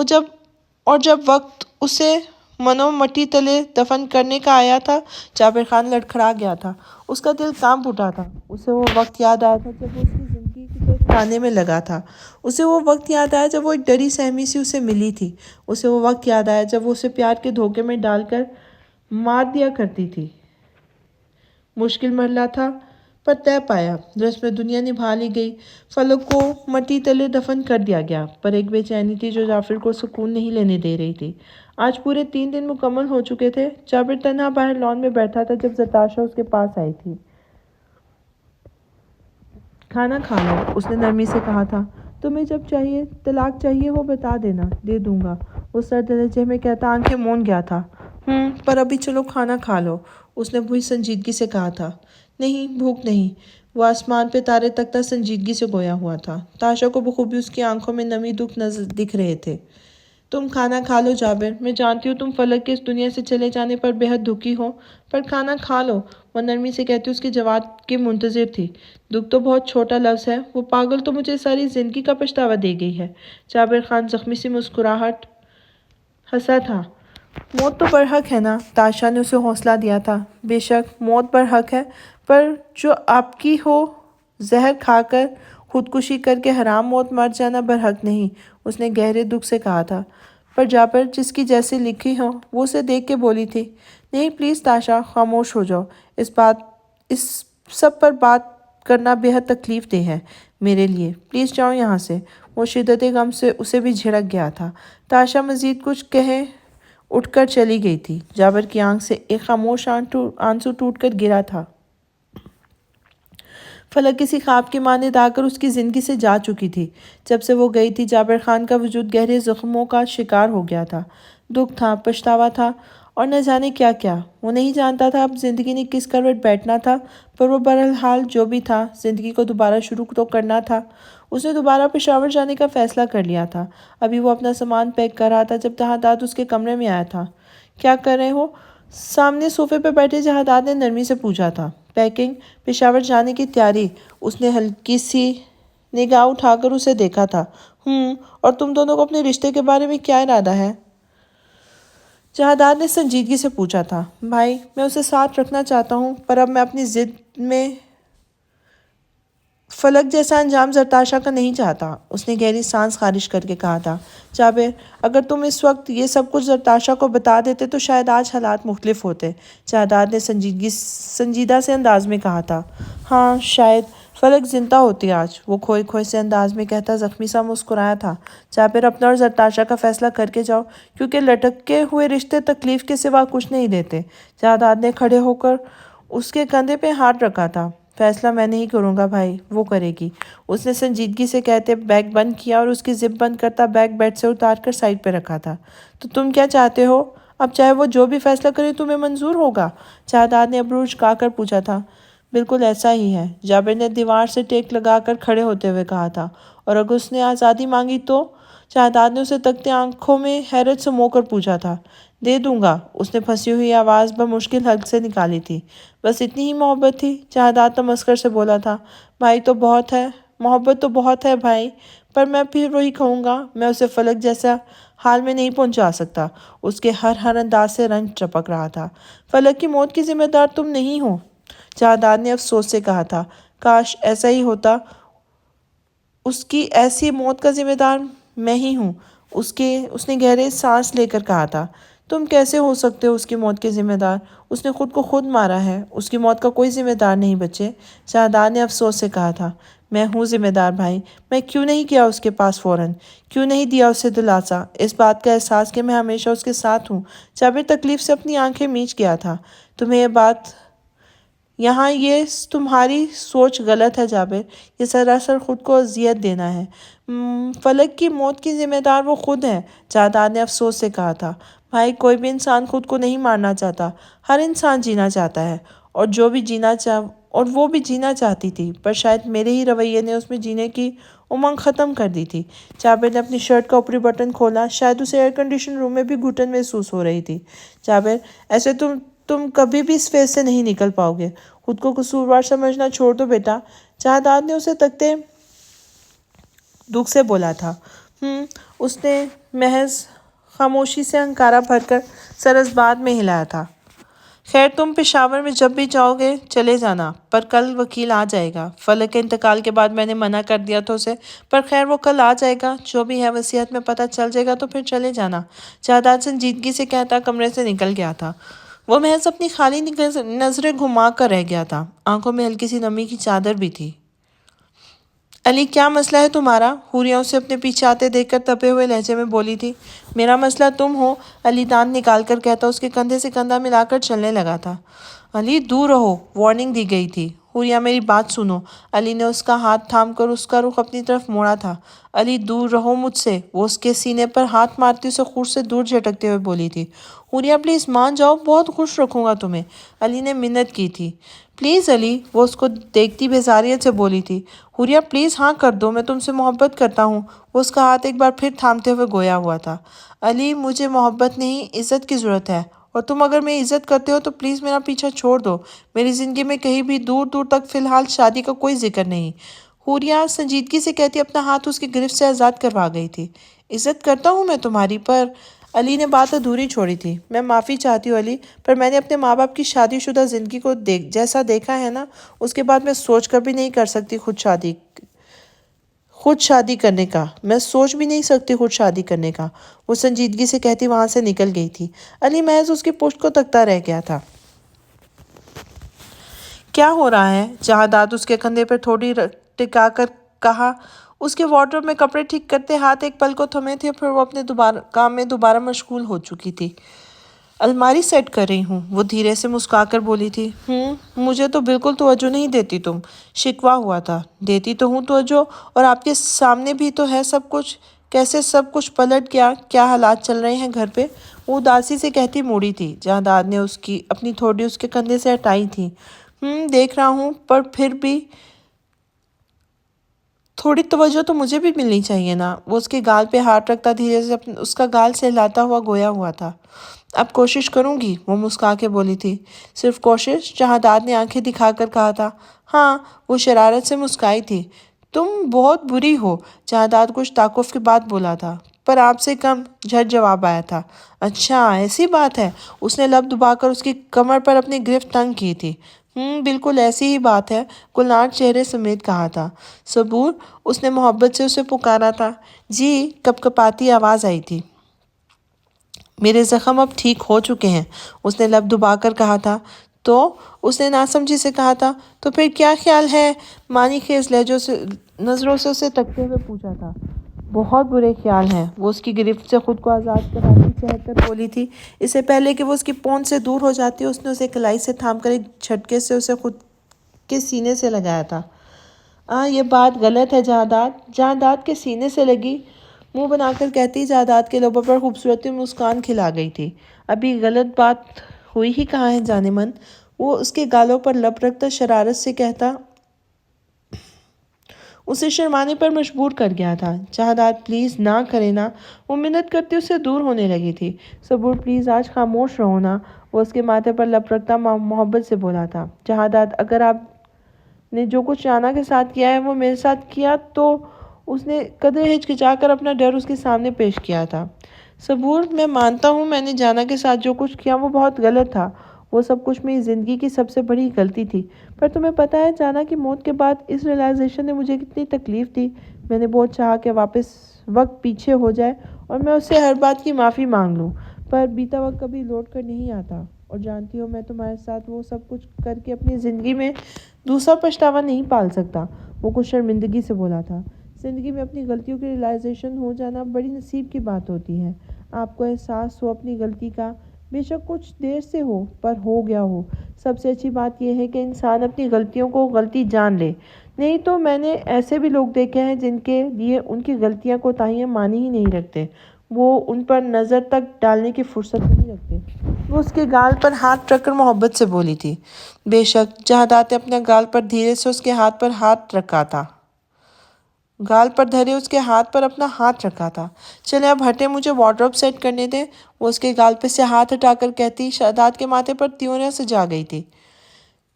جب وقت اسے منو مٹی تلے دفن کرنے کا آیا تھا، جابر خان لڑکھڑا گیا تھا۔ اس کا دل کانپ اٹھا تھا۔ اسے وہ وقت یاد آیا تھا جب وہ اس کی زندگی کی طرف کھانے میں لگا تھا۔ اسے وہ وقت یاد آیا جب وہ ایک ڈری سہمی سی اسے ملی تھی۔ اسے وہ وقت یاد آیا جب وہ اسے پیار کے دھوکے میں ڈال کر مار دیا کرتی تھی۔ مشکل مرحلہ تھا، پر طے پایا۔ رسم دنیا نبھا لی گئی۔ فلک کو مٹی تلے دفن کر دیا گیا، پر ایک بے چینی تھی جو جعفر کو سکون نہیں لینے دے رہی تھی۔ آج پورے 3 دن مکمل ہو چکے تھے۔ جابر تنہا باہر لان میں بیٹھا تھا جب زرتاشا اس کے پاس آئی تھی۔ کھانا کھا لو، اس نے نرمی سے کہا تھا۔ تمہیں جب طلاق چاہیے ہو بتا دینا، دے دوں گا، وہ سرد لہجے میں کہتا آنکھیں مون گیا تھا۔ پر ابھی چلو کھانا کھا لو، اس نے پوری سنجیدگی سے کہا تھا۔ نہیں، بھوک نہیں۔ وہ آسمان پہ تارے تکتا سنجیدگی سے گویا ہوا تھا۔ تاشا کو بخوبی اس کی آنکھوں میں نمی دکھ دکھ رہے تھے۔ تم کھانا کھا لو جابر، میں جانتی ہوں تم فلک کے اس دنیا سے چلے جانے پر بے حد دکھی ہو، پر کھانا کھا لو، وہ نرمی سے کہتی اس کے جواب کی منتظر تھی۔ دکھ تو بہت چھوٹا لفظ ہے، وہ پاگل تو مجھے ساری زندگی کا پچھتاوا دے گئی ہے۔ جابر خان زخمی سی مسکراہٹ ہنسا تھا۔ موت تو برحق ہے نا، تاشا نے اسے حوصلہ دیا تھا۔ بے شک موت برحق ہے، پر جو آپ کی ہو زہر کھا کر خودکشی کر کے حرام موت مر جانا برحق نہیں، اس نے گہرے دکھ سے کہا تھا۔ پر جابر جس کی جیسے لکھی ہو وہ اسے دیکھ کے بولی تھی، نہیں پلیز تاشا، خاموش ہو جاؤ، اس سب پر بات کرنا بے حد تکلیف دہ ہے میرے لیے، پلیز جاؤ یہاں سے۔ وہ شدت غم سے اسے بھی جھڑک گیا تھا۔ تاشا مزید کچھ کہے اٹھ کر چلی گئی تھی۔ جابر کی آنکھ سے ایک خاموش آنسو ٹوٹ کر گرا تھا۔ فلک کسی خواب کی مانند آ کر اس کی زندگی سے جا چکی تھی۔ جب سے وہ گئی تھی جابر خان کا وجود گہرے زخموں کا شکار ہو گیا تھا۔ دکھ تھا، پچھتاوا تھا اور نہ جانے کیا کیا۔ وہ نہیں جانتا تھا اب زندگی نے کس کروٹ بیٹھنا تھا، پر وہ بہرحال جو بھی تھا زندگی کو دوبارہ شروع تو کرنا تھا۔ اس نے دوبارہ پشاور جانے کا فیصلہ کر لیا تھا۔ ابھی وہ اپنا سامان پیک کر رہا تھا جب جہاداد اس کے کمرے میں آیا تھا۔ کیا کر رہے ہو؟ سامنے صوفے پہ بیٹھے جہاداد نے نرمی سے پوچھا تھا۔ پیکنگ، پشاور جانے کی تیاری۔ اس نے ہلکی سی نگاہ اٹھا کر اسے دیکھا تھا۔ اور تم دونوں کو اپنے رشتے کے بارے میں کیا ارادہ ہے؟ جہاداد نے سنجیدگی سے پوچھا تھا۔ بھائی، میں اسے ساتھ رکھنا چاہتا ہوں، پر اب میں اپنی ضد میں فلک جیسا انجام زرتاشا کا نہیں چاہتا۔ اس نے گہری سانس خارج کر کے کہا تھا۔ جابر، اگر تم اس وقت یہ سب کچھ زرتاشا کو بتا دیتے تو شاید آج حالات مختلف ہوتے۔ جہاداد نے سنجیدہ سے انداز میں کہا تھا۔ ہاں شاید فلک زندہ ہوتی آج، وہ کھوئے کھوئے سے انداز میں کہتا زخمی سا مسکرایا تھا۔ جابر، اپنا اور زرتاشا کا فیصلہ کر کے جاؤ، کیونکہ لٹکے ہوئے رشتے تکلیف کے سوا کچھ نہیں دیتے۔ جہاداد نے کھڑے ہو کر اس کے کندھے پہ ہاتھ رکھا تھا۔ فیصلہ میں نہیں کروں گا بھائی، وہ کرے گی، اس نے سنجیدگی سے کہتے بیگ بند کیا اور اس کی زپ بند کرتا بیگ بیڈ سے اتار کر سائڈ پہ رکھا تھا۔ تو تم کیا چاہتے ہو؟ اب چاہے وہ جو بھی فیصلہ کرے تمہیں منظور ہوگا؟ جہاداد نے ابرو جھکا کر پوچھا تھا۔ بالکل ایسا ہی ہے، جابر نے دیوار سے ٹیک لگا کر کھڑے ہوتے ہوئے کہا تھا۔ اور اگر اس نے آزادی مانگی تو؟ جہاداد نے اسے تکتے آنکھوں میں حیرت سے مو کر پوچھا تھا۔ دے دوں گا، اس نے پھنسی ہوئی آواز بمشکل حلق سے نکالی تھی۔ بس اتنی ہی محبت تھی؟ جہاداد تمسخر سے بولا تھا۔ بھائی تو بہت ہے، محبت تو بہت ہے بھائی، پر میں پھر وہی کہوں گا، میں اسے فلک جیسا حال میں نہیں پہنچا سکتا۔ اس کے ہر انداز سے رنج ٹپک رہا تھا۔ فلک کی موت کی ذمہ دار تم نہیں ہو، جہاداد نے افسوس سے کہا تھا۔ کاش ایسا ہی ہوتا، اس کی ایسی موت کا ذمہ دار میں ہی ہوں، اس نے گہرے سانس لے کر کہا تھا۔ تم کیسے ہو سکتے ہو اس کی موت کے ذمہ دار؟ اس نے خود کو خود مارا ہے، اس کی موت کا کوئی ذمہ دار نہیں بچے، جہاداد نے افسوس سے کہا تھا۔ میں ہوں ذمہ دار بھائی، میں کیوں نہیں گیا اس کے پاس فوراً، کیوں نہیں دیا اسے دلاسا، اس بات کا احساس کہ میں ہمیشہ اس کے ساتھ ہوں۔ جابر تکلیف سے اپنی آنکھیں میچ گیا تھا۔ تمہیں یہ بات یہاں یہ تمہاری سوچ غلط ہے جابر، یہ سراسر خود کو اذیت دینا ہے۔ فلک کی موت کی ذمہ دار وہ خود ہے، جہاداد نے افسوس سے کہا تھا۔ بھائی، کوئی بھی انسان خود کو نہیں مارنا چاہتا، ہر انسان جینا چاہتا ہے، اور وہ بھی جینا چاہتی تھی، پر شاید میرے ہی رویے نے اس میں جینے کی امنگ ختم کر دی تھی۔ جابر نے اپنی شرٹ کا اوپری بٹن کھولا، شاید اسے ایئر کنڈیشن روم میں بھی گھٹن محسوس ہو رہی تھی۔ جابر، ایسے تم کبھی بھی اس فیز سے نہیں نکل پاؤ گے، خود کو قصوروار سمجھنا چھوڑ دو بیٹا، جہاداد نے اسے تکتے دکھ سے بولا تھا۔ اس نے محض خاموشی سے ہنکارا بھر کر سر اس بات میں ہلایا تھا۔ خیر، تم پشاور میں جب بھی جاؤ گے چلے جانا، پر کل وکیل آ جائے گا۔ فلک کے انتقال کے بعد میں نے منع کر دیا تھا اسے، پر خیر وہ کل آ جائے گا، جو بھی ہے وصیت میں پتہ چل جائے گا تو پھر چلے جانا، جہاداد سنجیدگی سے کہتا کمرے سے نکل گیا تھا۔ وہ محض اپنی خالی نظریں گھما کر رہ گیا تھا، آنکھوں میں ہلکی سی نمی کی چادر بھی تھی۔ علی، کیا مسئلہ ہے تمہارا؟ حوریہ اسے اپنے پیچھے آتے دیکھ کر تپے ہوئے لہجے میں بولی تھی۔ میرا مسئلہ تم ہو، علی دانت نکال کر کہتا اس کے کندھے سے کندھا ملا کر چلنے لگا تھا۔ علی، دور رہو، وارننگ دی گئی تھی۔ حوریہ، میری بات سنو۔ علی نے اس کا ہاتھ تھام کر اس کا رخ اپنی طرف موڑا تھا۔ علی، دور رہو مجھ سے، وہ اس کے سینے پر ہاتھ مارتی اسے خور سے دور جھٹکتے ہوئے بولی تھی۔ حوریہ، پلیز مان جاؤ، بہت خوش رکھوں گا تمہیں، علی نے منت کی تھی۔ پلیز علی، وہ اس کو دیکھتی بیزاریت سے بولی تھی۔ حوریہ، پلیز ہاں کر دو، میں تم سے محبت کرتا ہوں، وہ اس کا ہاتھ ایک بار پھر تھامتے ہوئے گویا ہوا تھا۔ علی، مجھے محبت نہیں، عزت کی ضرورت ہے، اور تم اگر میں عزت کرتے ہو تو پلیز میرا پیچھا چھوڑ دو، میری زندگی میں کہیں بھی دور دور تک فی الحال شادی کا کوئی ذکر نہیں۔ حوریہ سنجیدگی سے کہتی اپنا ہاتھ اس کی گرفت سے آزاد کروا گئی تھی۔ عزت کرتا ہوں میں تمہاری، پر علی نے بات ادھوری چھوڑی تھی۔ میں معافی چاہتی ہوں علی، پر میں نے اپنے ماں باپ کی شادی شدہ زندگی کو جیسا دیکھا ہے نا، اس کے بعد میں سوچ کر بھی نہیں کر سکتی خود شادی کرنے کا۔ میں سوچ بھی نہیں سکتی خود شادی کرنے کا، وہ سنجیدگی سے کہتی وہاں سے نکل گئی تھی۔ علی محض اس کی پشت کو تکتا رہ گیا تھا۔ کیا ہو رہا ہے؟ جہاداد اس کے کندھے پر تھوڑی ٹکا کر کہا۔ اس کے وارڈروب میں کپڑے ٹھیک کرتے ہاتھ ایک پل کو تھمے تھے، پھر وہ اپنے کام میں دوبارہ مشغول ہو چکی تھی۔ الماری سیٹ کر رہی ہوں، وہ دھیرے سے مسکرا کر بولی تھی۔ مجھے تو بالکل توجہ نہیں دیتی تم۔ شکوہ ہوا تھا۔ دیتی تو ہوں توجہ، اور آپ کے سامنے بھی تو ہے سب کچھ۔ کیسے سب کچھ پلٹ گیا؟ کیا حالات چل رہے ہیں گھر پہ؟ وہ اداسی سے کہتی موڑی تھی۔ جہاداد نے اپنی تھوڑی اس کے کندھے سے ہٹائی تھی۔ دیکھ رہا ہوں، پر پھر بھی تھوڑی توجہ تو مجھے بھی ملنی چاہیے نا۔ وہ اس کے گال پہ ہاتھ رکھتا دھیرے سے اس کا گال سہلاتا ہوا گویا ہوا تھا۔ اب کوشش کروں گی، وہ مسکرا کے بولی تھی۔ صرف کوشش؟ جہاداد نے آنکھیں دکھا کر کہا تھا۔ ہاں، وہ شرارت سے مسکرائی تھی۔ تم بہت بری ہو، جہاداد کچھ تعجب کے بعد بولا تھا۔ پر آپ سے کم، جھٹ جواب آیا تھا۔ اچھا ایسی بات ہے؟ اس نے لب دبا کر اس کی کمر پر اپنی گرفت تنگ کی تھی۔ بالکل ایسی ہی بات ہے، گلنار چہرے سمیت کہا تھا۔ صبور، اس نے محبت سے اسے پکارا تھا۔ جی، کپکپاتی آواز آئی تھی۔ میرے زخم اب ٹھیک ہو چکے ہیں، اس نے لب دبا کر کہا تھا۔ تو اس نے ناسمجھی سے کہا تھا۔ تو پھر کیا خیال ہے؟ معنی خیز نظروں سے اسے تکتے ہوئے پوچھا تھا۔ بہت برے خیال ہیں، وہ اس کی گرفت سے خود کو آزاد کراتی چہر کر بولی تھی۔ اس سے پہلے کہ وہ اس کی پونچھ سے دور ہو جاتی، اس نے اسے کلائی سے تھام کر ایک جھٹکے سے اسے خود کے سینے سے لگایا تھا۔ یہ بات غلط ہے جہاداد۔ جہاداد کے سینے سے لگی، منہ بنا کر کہتی۔ جہاداد کے لبوں پر خوبصورت مسکان کھلا گئی تھی۔ ابھی غلط بات ہوئی ہی کہاں ہے جانے من؟ وہ اس کے گالوں پر لب رکھتا شرارت سے کہتا، اسے شرمانے پر مجبور کر گیا تھا۔ جہاداد پلیز نہ کرے نا، وہ منت کرتی اسے دور ہونے لگی تھی۔ صبور پلیز آج خاموش رہو نا، وہ اس کے ماتھے پر لب رکھتا محبت سے بولا تھا۔ جہاداد اگر آپ نے جو کچھ رانا کے ساتھ کیا ہے وہ میرے ساتھ کیا تو؟ اس نے قدرے ہچکچا کر اپنا ڈر اس کے سامنے پیش کیا تھا۔ صبور، میں مانتا ہوں میں نے جانا کے ساتھ جو کچھ کیا وہ بہت غلط تھا، وہ سب کچھ میری زندگی کی سب سے بڑی غلطی تھی۔ پر تمہیں پتہ ہے جانا کی موت کے بعد اس ریلائزیشن نے مجھے کتنی تکلیف دی۔ میں نے بہت چاہا کہ واپس وقت پیچھے ہو جائے اور میں اس سے ہر بات کی معافی مانگ لوں، پر بیتا وقت کبھی لوٹ کر نہیں آتا، اور جانتی ہو میں تمہارے ساتھ وہ سب کچھ کر کے اپنی زندگی میں دوسرا پچھتاوا نہیں پال سکتا، وہ کچھ شرمندگی سے بولا تھا۔ زندگی میں اپنی غلطیوں کی ریلائزیشن ہو جانا بڑی نصیب کی بات ہوتی ہے۔ آپ کو احساس ہو اپنی غلطی کا، بے شک کچھ دیر سے ہو، پر ہو گیا ہو۔ سب سے اچھی بات یہ ہے کہ انسان اپنی غلطیوں کو غلطی جان لے، نہیں تو میں نے ایسے بھی لوگ دیکھے ہیں جن کے لیے ان کی غلطیاں کوتاہیاں معنی ہی نہیں رکھتے، وہ ان پر نظر تک ڈالنے کی فرصت نہیں رکھتے۔ وہ اس کے گال پر ہاتھ رکھ کر محبت سے بولی تھی۔ بے شک، جہاداد نے اپنے گال پر دھیرے سے اس کے ہاتھ پر ہاتھ رکھا تھا۔ گال پر دھرے اس کے ہاتھ پر اپنا ہاتھ رکھا تھا۔ چلے اب ہٹے، مجھے وارڈروب سیٹ کرنے دیں، وہ اس کے گال پہ سے ہاتھ ہٹا کر کہتی۔ شہزاد کے ماتھے پر تیوریاں سجا گئی تھی۔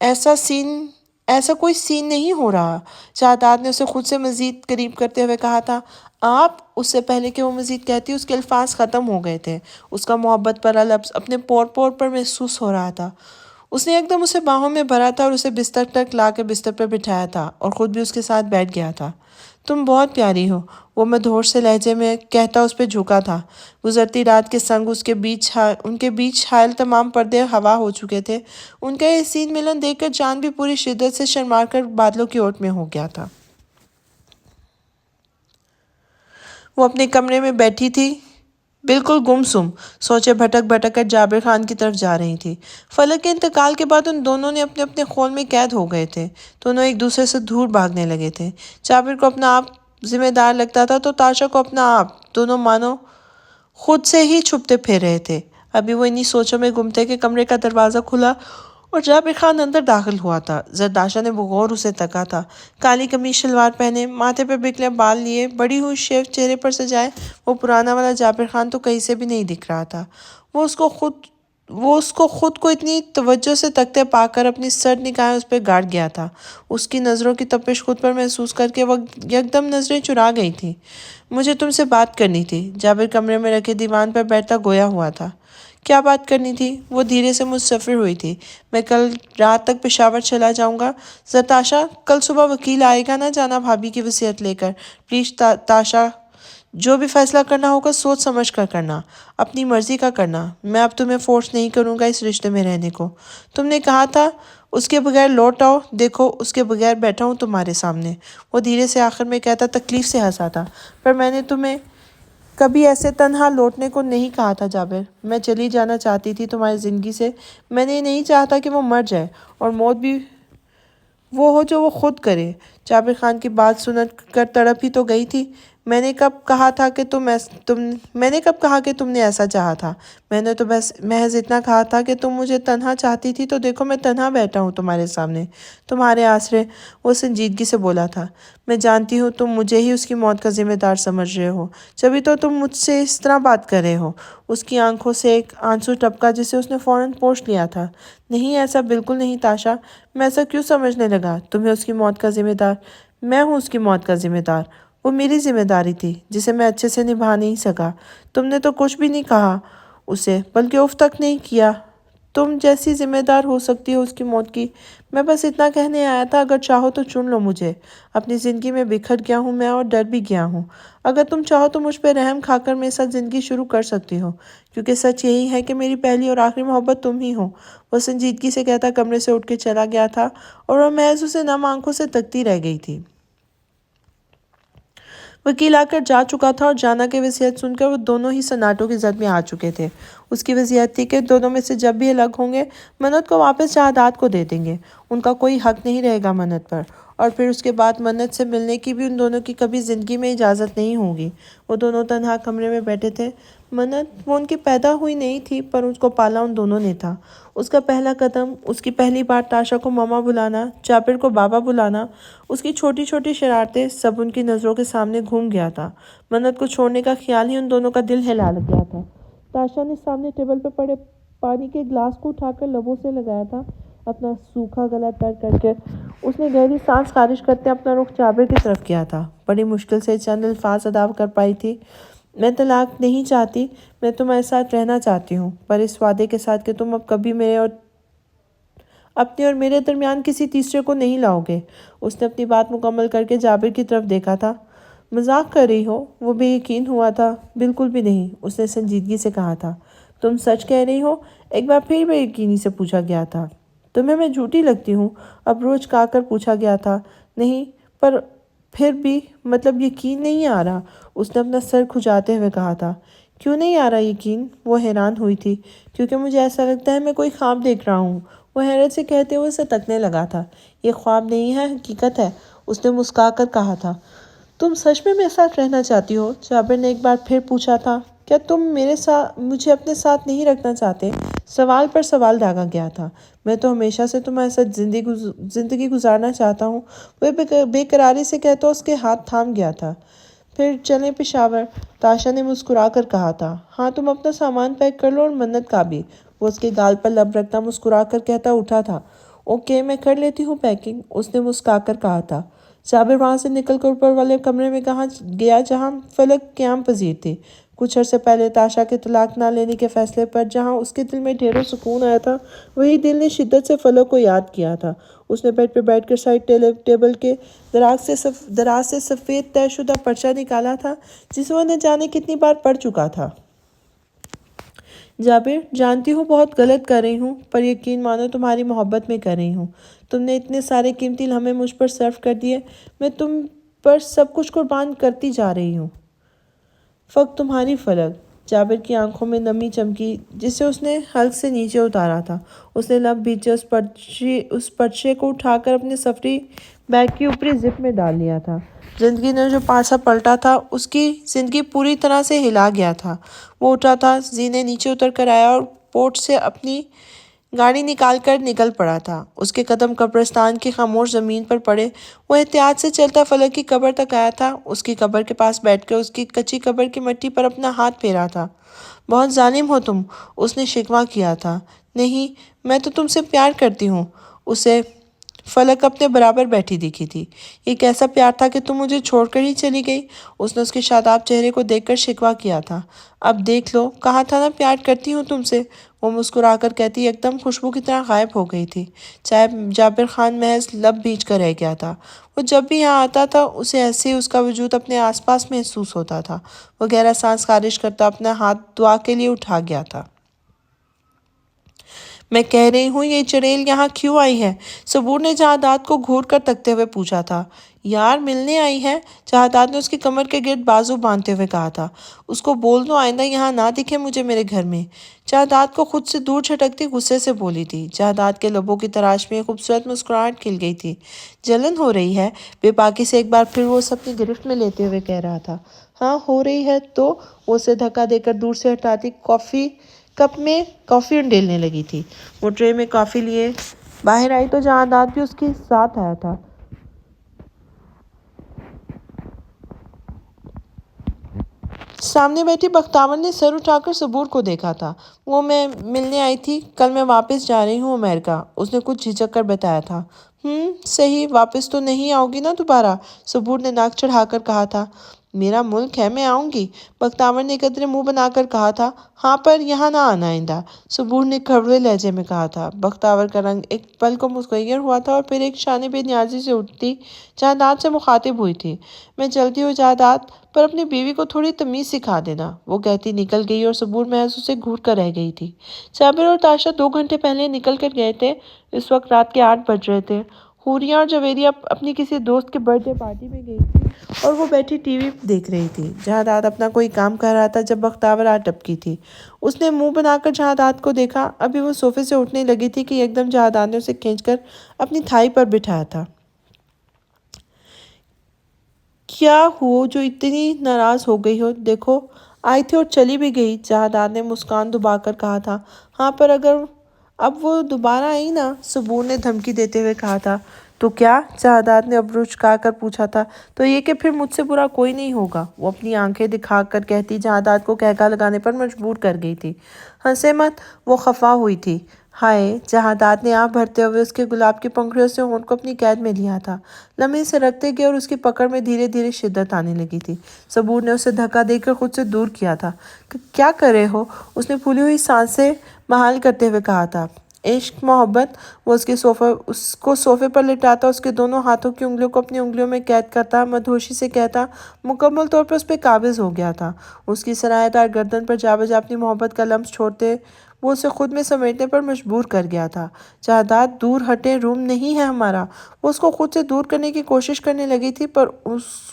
ایسا کوئی سین نہیں ہو رہا، شہزاد نے اسے خود سے مزید قریب کرتے ہوئے کہا تھا۔ آپ، اس سے پہلے کہ وہ مزید کہتی اس کے الفاظ ختم ہو گئے تھے۔ اس کا محبت بھرا لفظ اپنے پور پور پر محسوس ہو رہا تھا۔ اس نے ایک دم اسے باہوں میں بھرا تھا اور اسے بستر تک لا کر بستر پر بٹھایا تھا اور خود بھی اس کے ساتھ بیٹھ گیا تھا۔ تم بہت پیاری ہو، وہ مدہوش سے لہجے میں کہتا اس پہ جھکا تھا۔ گزرتی رات کے سنگ ان کے بیچ حائل تمام پردے ہوا ہو چکے تھے۔ ان کا یہ حسین ملن دیکھ کر جان بھی پوری شدت سے شرما کر بادلوں کی اوٹ میں ہو گیا تھا۔ وہ اپنے کمرے میں بیٹھی تھی، بالکل گمسم، سوچے بھٹک بھٹک کر جابر خان کی طرف جا رہی تھی۔ فلک کے انتقال کے بعد ان دونوں نے اپنے اپنے خول میں قید ہو گئے تھے۔ دونوں ایک دوسرے سے دور بھاگنے لگے تھے۔ جابر کو اپنا آپ ذمہ دار لگتا تھا تو تاشا کو اپنا آپ، دونوں مانو خود سے ہی چھپتے پھر رہے تھے۔ ابھی وہ انہی سوچوں میں گم تھے کہ کمرے کا دروازہ کھلا اور جابر خان اندر داخل ہوا تھا۔ زرداشا نے بغور اسے تکا تھا۔ کالی قمیص شلوار پہنے، ماتھے پہ بکھرے بال لیے، بڑی ہوئی شیو چہرے پر سجائے، وہ پرانا والا جابر خان تو کہیں سے بھی نہیں دکھ رہا تھا۔ وہ اس کو خود وہ اس کو خود کو اتنی توجہ سے تکتے پا کر اپنی سرد نگاہیں اس پہ گاڑ گیا تھا۔ اس کی نظروں کی تپش خود پر محسوس کر کے وہ یکدم نظریں چرا گئی تھی۔ مجھے تم سے بات کرنی تھی۔ جابر کمرے میں رکھے دیوان پر بیٹھتا گویا ہوا تھا۔ کیا بات کرنی تھی؟ وہ دھیرے سے مستفر ہوئی تھی۔ میں کل رات تک پشاور چلا جاؤں گا۔ تاشا، کل صبح وکیل آئے گا نا جانا بھابھی کی وصیت لے کر۔ پلیز تاشا، جو بھی فیصلہ کرنا ہوگا سوچ سمجھ کر کرنا، اپنی مرضی کا کرنا۔ میں اب تمہیں فورس نہیں کروں گا اس رشتے میں رہنے کو۔ تم نے کہا تھا اس کے بغیر لوٹ آؤ، دیکھو اس کے بغیر بیٹھا ہوں تمہارے سامنے۔ وہ دھیرے سے آخر میں کہتا تکلیف سے ہنسا تھا۔ پر میں نے تمہیں کبھی ایسے تنہا لوٹنے کو نہیں کہا تھا جابر۔ میں چلی جانا چاہتی تھی تمہاری زندگی سے۔ میں نے نہیں چاہتا کہ وہ مر جائے، اور موت بھی وہ ہو جو وہ خود کرے۔ جابر خان کی بات سن کر تڑپ ہی تو گئی تھی۔ میں نے کب کہا کہ تم نے ایسا چاہا تھا؟ میں نے تو بس محض اتنا کہا تھا کہ تم مجھے تنہا چاہتی تھی، تو دیکھو میں تنہا بیٹھا ہوں تمہارے سامنے، تمہارے آسرے۔ وہ سنجیدگی سے بولا تھا۔ میں جانتی ہوں تم مجھے ہی اس کی موت کا ذمہ دار سمجھ رہے ہو، جبھی تو تم مجھ سے اس طرح بات کر رہے ہو۔ اس کی آنکھوں سے ایک آنسو ٹپکا جسے اس نے فوراً پوچھ لیا تھا۔ نہیں، ایسا بالکل نہیں تاشا۔ میں ایسا کیوں سمجھنے لگا؟ تمہیں اس کی موت کا ذمہ دار؟ میں ہوں اس کی موت کا ذمہ دار۔ وہ میری ذمہ داری تھی جسے میں اچھے سے نبھا نہیں سکا۔ تم نے تو کچھ بھی نہیں کہا اسے، بلکہ اف تک نہیں کیا۔ تم جیسی ذمہ دار ہو سکتی ہو اس کی موت کی؟ میں بس اتنا کہنے آیا تھا، اگر چاہو تو چن لو مجھے۔ اپنی زندگی میں بکھر گیا ہوں میں، اور ڈر بھی گیا ہوں۔ اگر تم چاہو تو مجھ پہ رحم کھا کر میرے ساتھ زندگی شروع کر سکتی ہو، کیونکہ سچ یہی ہے کہ میری پہلی اور آخری محبت تم ہی ہو۔ وہ سنجیدگی سے کہتا کمرے سے اٹھ کے چلا گیا تھا، اور وہ محض اسے نم آنکھوں سے تکتی رہ گئی تھی۔ وکیل آ کر جا چکا تھا، اور جانا کی وصیت سن کر وہ دونوں ہی سناٹوں کی زد میں آ چکے تھے۔ اس کی وصیت تھی کہ دونوں میں سے جب بھی الگ ہوں گے، منت کو واپس شہادات کو دے دیں گے۔ ان کا کوئی حق نہیں رہے گا منت پر، اور پھر اس کے بعد منت سے ملنے کی بھی ان دونوں کی کبھی زندگی میں اجازت نہیں ہوگی۔ وہ دونوں تنہا کمرے میں بیٹھے تھے۔ منت، وہ ان کی پیدا ہوئی نہیں تھی، پر اس کو پالا ان دونوں نے تھا۔ اس کا پہلا قدم، اس کی پہلی بار تاشا کو ماما بلانا، جابر کو بابا بلانا، اس کی چھوٹی چھوٹی شرارتیں، سب ان کی نظروں کے سامنے گھوم گیا تھا۔ منت کو چھوڑنے کا خیال ہی ان دونوں کا دل ہلا گیا تھا۔ تاشا نے سامنے ٹیبل پہ پڑے پانی کے گلاس کو اٹھا کر لبوں سے لگایا تھا، اپنا سوکھا گلا تر کر کے۔ اس نے گہری سانس خارج کرتے اپنا رخ جابر کی طرف کیا تھا۔ بڑی مشکل سے چند الفاظ ادا کر پائی تھی۔ میں طلاق نہیں چاہتی، میں تمہارے ساتھ رہنا چاہتی ہوں، پر اس وعدے کے ساتھ کہ تم اب کبھی اپنے اور میرے درمیان کسی تیسرے کو نہیں لاؤ گے۔ اس نے اپنی بات مکمل کر کے جابر کی طرف دیکھا تھا۔ مذاق کر رہی ہو؟ وہ بے یقین ہوا تھا۔ بالکل بھی نہیں، اس نے سنجیدگی سے کہا تھا۔ تم سچ کہہ رہی ہو؟ ایک بار پھر بے یقینی سے پوچھا گیا تھا۔ تمہیں میں جھوٹی لگتی ہوں؟ اب روج کہا کر پوچھا گیا تھا۔ نہیں، پر پھر بھی مطلب یقین نہیں آ رہا، اس نے اپنا سر کھجاتے ہوئے کہا تھا۔ کیوں نہیں آ رہا یقین؟ وہ حیران ہوئی تھی۔ کیونکہ مجھے ایسا لگتا ہے میں کوئی خواب دیکھ رہا ہوں، وہ حیرت سے کہتے ہوئے اسے تکنے لگا تھا۔ یہ خواب نہیں ہے، حقیقت ہے، اس نے مسکرا کر کہا تھا۔ تم سچ میں میرے ساتھ رہنا چاہتی ہو؟ جابر نے ایک بار پھر پوچھا تھا۔ کیا تم مجھے اپنے ساتھ نہیں رکھنا چاہتے؟ سوال پر سوال داغا گیا تھا۔ میں تو ہمیشہ سے تمہارے ساتھ زندگی گزارنا چاہتا ہوں، وہ بے قراری سے کہتا اس کے ہاتھ تھام گیا تھا۔ پھر چلیں پشاور، تاشا نے مسکرا کر کہا تھا۔ ہاں، تم اپنا سامان پیک کر لو، اور منت کا بھی۔ وہ اس کے گال پر لب رکھتا مسکرا کر کہتا اٹھا تھا۔ اوکے، میں کر لیتی ہوں پیکنگ، اس نے مسکرا کر کہا تھا۔ جابر وہاں سے نکل کر اوپر والے کمرے میں گیا جہاں فلک قیام پذیر تھی۔ کچھ عرصے پہلے تاشا کے طلاق نہ لینے کے فیصلے پر جہاں اس کے دل میں ڈھیروں سکون آیا تھا، وہی دل نے شدت سے فلک کو یاد کیا تھا۔ اس نے بیڈ پہ بیٹھ کر سائڈ ٹیبل کے دراز سے سفید طے شدہ پرچہ نکالا تھا، جسے وہ نہ جانے کتنی بار پڑھ چکا تھا۔ جابر، جانتی ہوں بہت غلط کر رہی ہوں، پر یقین مانو تمہاری محبت میں کر رہی ہوں۔ تم نے اتنے سارے قیمتی لمحے مجھ پر صرف کر دیے، میں تم پر سب کچھ قربان کرتی جا رہی ہوں۔ فقط تمہاری فلک۔ جابر کی آنکھوں میں نمی چمکی جسے اس نے حلق سے نیچے اتارا تھا۔ اس نے لب بھیجے اس پرچے کو اٹھا کر اپنے سفری بیگ کی اوپری زپ میں ڈال لیا تھا۔ زندگی نے جو پارسا پلٹا تھا، اس کی زندگی پوری طرح سے ہلا گیا تھا۔ وہ اٹھا تھا، زینے نیچے اتر کر آیا اور پورٹ سے اپنی گاڑی نکال کر نکل پڑا تھا۔ اس کے قدم قبرستان کی خاموش زمین پر پڑے۔ وہ احتیاط سے چلتا فلک کی قبر تک آیا تھا۔ اس کی قبر کے پاس بیٹھ کر اس کی کچی قبر کی مٹی پر اپنا ہاتھ پھیرا تھا۔ بہت ظالم ہو تم، اس نے شکوہ کیا تھا۔ نہیں، میں تو تم سے پیار کرتی ہوں، اسے فلک اپنے برابر بیٹھی دکھی تھی۔ یہ کیسا پیار تھا کہ تم مجھے چھوڑ کر ہی چلی گئی؟ اس نے اس کے شاداب چہرے کو دیکھ کر شکوہ کیا تھا۔ اب دیکھ لو، کہا تھا نا پیار کرتی ہوں تم سے، وہ مسکرا کر کہتی ایک دم خوشبو کی طرح غائب ہو گئی تھی۔ چاہے جابر خان محض لب بھیج کر رہ گیا تھا۔ وہ جب بھی یہاں آتا تھا اسے ایسے ہی اس کا وجود اپنے آس پاس محسوس ہوتا تھا۔ وہ گہرا سانس خارج کرتا اپنا ہاتھ دعا کے لیے اٹھا گیا تھا۔ میں کہہ رہی ہوں یہ چڑیل یہاں کیوں آئی ہے؟ صبور نے جہادات کو گھور کر تکتے ہوئے پوچھا تھا۔ یار ملنے آئی ہے، جہادات نے اس کی کمر کے گرد بازو باندھتے ہوئے کہا تھا۔ اس کو بول دو آئندہ یہاں نہ دکھے مجھے میرے گھر میں۔ جہادات کو خود سے دور جھٹکتی غصے سے بولی تھی۔ جہادات کے لبوں کی تراش میں خوبصورت مسکراہٹ کھل گئی تھی۔ جلن ہو رہی ہے؟ بے باکی سے ایک بار پھر وہ اسے اپنی گرفت میں لیتے ہوئے کہہ رہا تھا۔ ہاں ہو رہی ہے تو، وہ اسے دھکا دے کر دور سے ہٹاتی کپ میں کافی انڈیلنے لگی تھی۔ وہ ٹرے میں کافی لیے باہر آئی تو جہادات بھی اس کے ساتھ آیا تھا۔ سامنے بیٹھی بختاور نے سر اٹھا کر صبور کو دیکھا تھا۔ وہ میں ملنے آئی تھی، کل میں واپس جا رہی ہوں امریکہ، اس نے کچھ جھجک کر بتایا تھا۔ صحیح، واپس تو نہیں آؤ گی نا دوبارہ؟ صبور نے ناک چڑھا کر کہا تھا۔ میرا ملک ہے، میں آؤں گی، بختاور نے قدرے منہ بنا کر کہا تھا۔ ہاں پر یہاں نہ آنا آئندہ، صبور نے کڑوے لہجے میں کہا تھا۔ بختاور کا رنگ ایک پل کو متغیر ہوا تھا اور پھر ایک شانے بے نیازی سے اٹھتی جہادات سے مخاطب ہوئی تھی۔ میں چلتی ہوں جہادات، پر اپنی بیوی کو تھوڑی تمیز سکھا دینا، وہ کہتی نکل گئی اور صبور محض اسے گھور کر رہ گئی تھی۔ جابر اور تاشا 2 گھنٹے پہلے نکل کر گئے تھے۔ اس وقت رات کے 8 بج رہے تھے۔ حوریہ اور جویریہ اپنی کسی دوست کے برتھ ڈے پارٹی میں گئی تھی اور وہ بیٹھی ٹی وی دیکھ رہی تھی۔ جہادات اپنا کوئی کام کر رہا تھا جب بختاور آ ٹپکی تھی۔ اس نے منہ بنا کر جہادات کو دیکھا۔ ابھی وہ صوفے سے اٹھنے لگی تھی کہ ایک دم جہادات نے اسے کھینچ کر اپنی تھائی پر بٹھایا تھا۔ کیا ہو جو اتنی ناراض ہو گئی ہو؟ دیکھو، آئی تھی اور چلی بھی گئی، جہادات نے مسکان دبا کر کہا تھا۔ ہاں پر اگر اب وہ دوبارہ آئی نا، صبور نے دھمکی دیتے ہوئے کہا تھا۔ تو کیا؟ جہادات نے ابرو چکا کر پوچھا تھا۔ تو یہ کہ پھر مجھ سے برا کوئی نہیں ہوگا، وہ اپنی آنکھیں دکھا کر کہتی جہادات کو قہقہا لگانے پر مجبور کر گئی تھی۔ ہنسے مت، وہ خفا ہوئی تھی۔ ہائے، جہادات نے آہ بھرتے ہوئے اس کے گلاب کی پنکھڑیوں سے ہونٹ کو اپنی قید میں لیا تھا۔ لمحے سے رکھتے گئے اور اس کی پکڑ میں دھیرے دھیرے شدت آنے لگی تھی۔ صبور نے اسے دھکا دے کر خود سے دور کیا تھا۔ کیا کر رہے ہو؟ اس نے پھولی ہوئی سانسیں بحال کرتے ہوئے کہا تھا۔ عشق محبت، وہ اس کو صوفے پر لٹاتا، اس کے دونوں ہاتھوں کی انگلیوں کو اپنی انگلیوں میں قید کرتا، مدہوشی سے کہتا، مکمل طور پر اس پہ قابض ہو گیا تھا۔ اس کی سرایہ دار گردن پر جا بجا اپنی محبت کا لمس چھوڑتے وہ اسے خود میں سمیٹنے پر مجبور کر گیا تھا۔ جہادات، دور ہٹیں، روم نہیں ہے ہمارا۔ وہ اس کو خود سے دور کرنے کی کوشش کرنے لگی تھی پر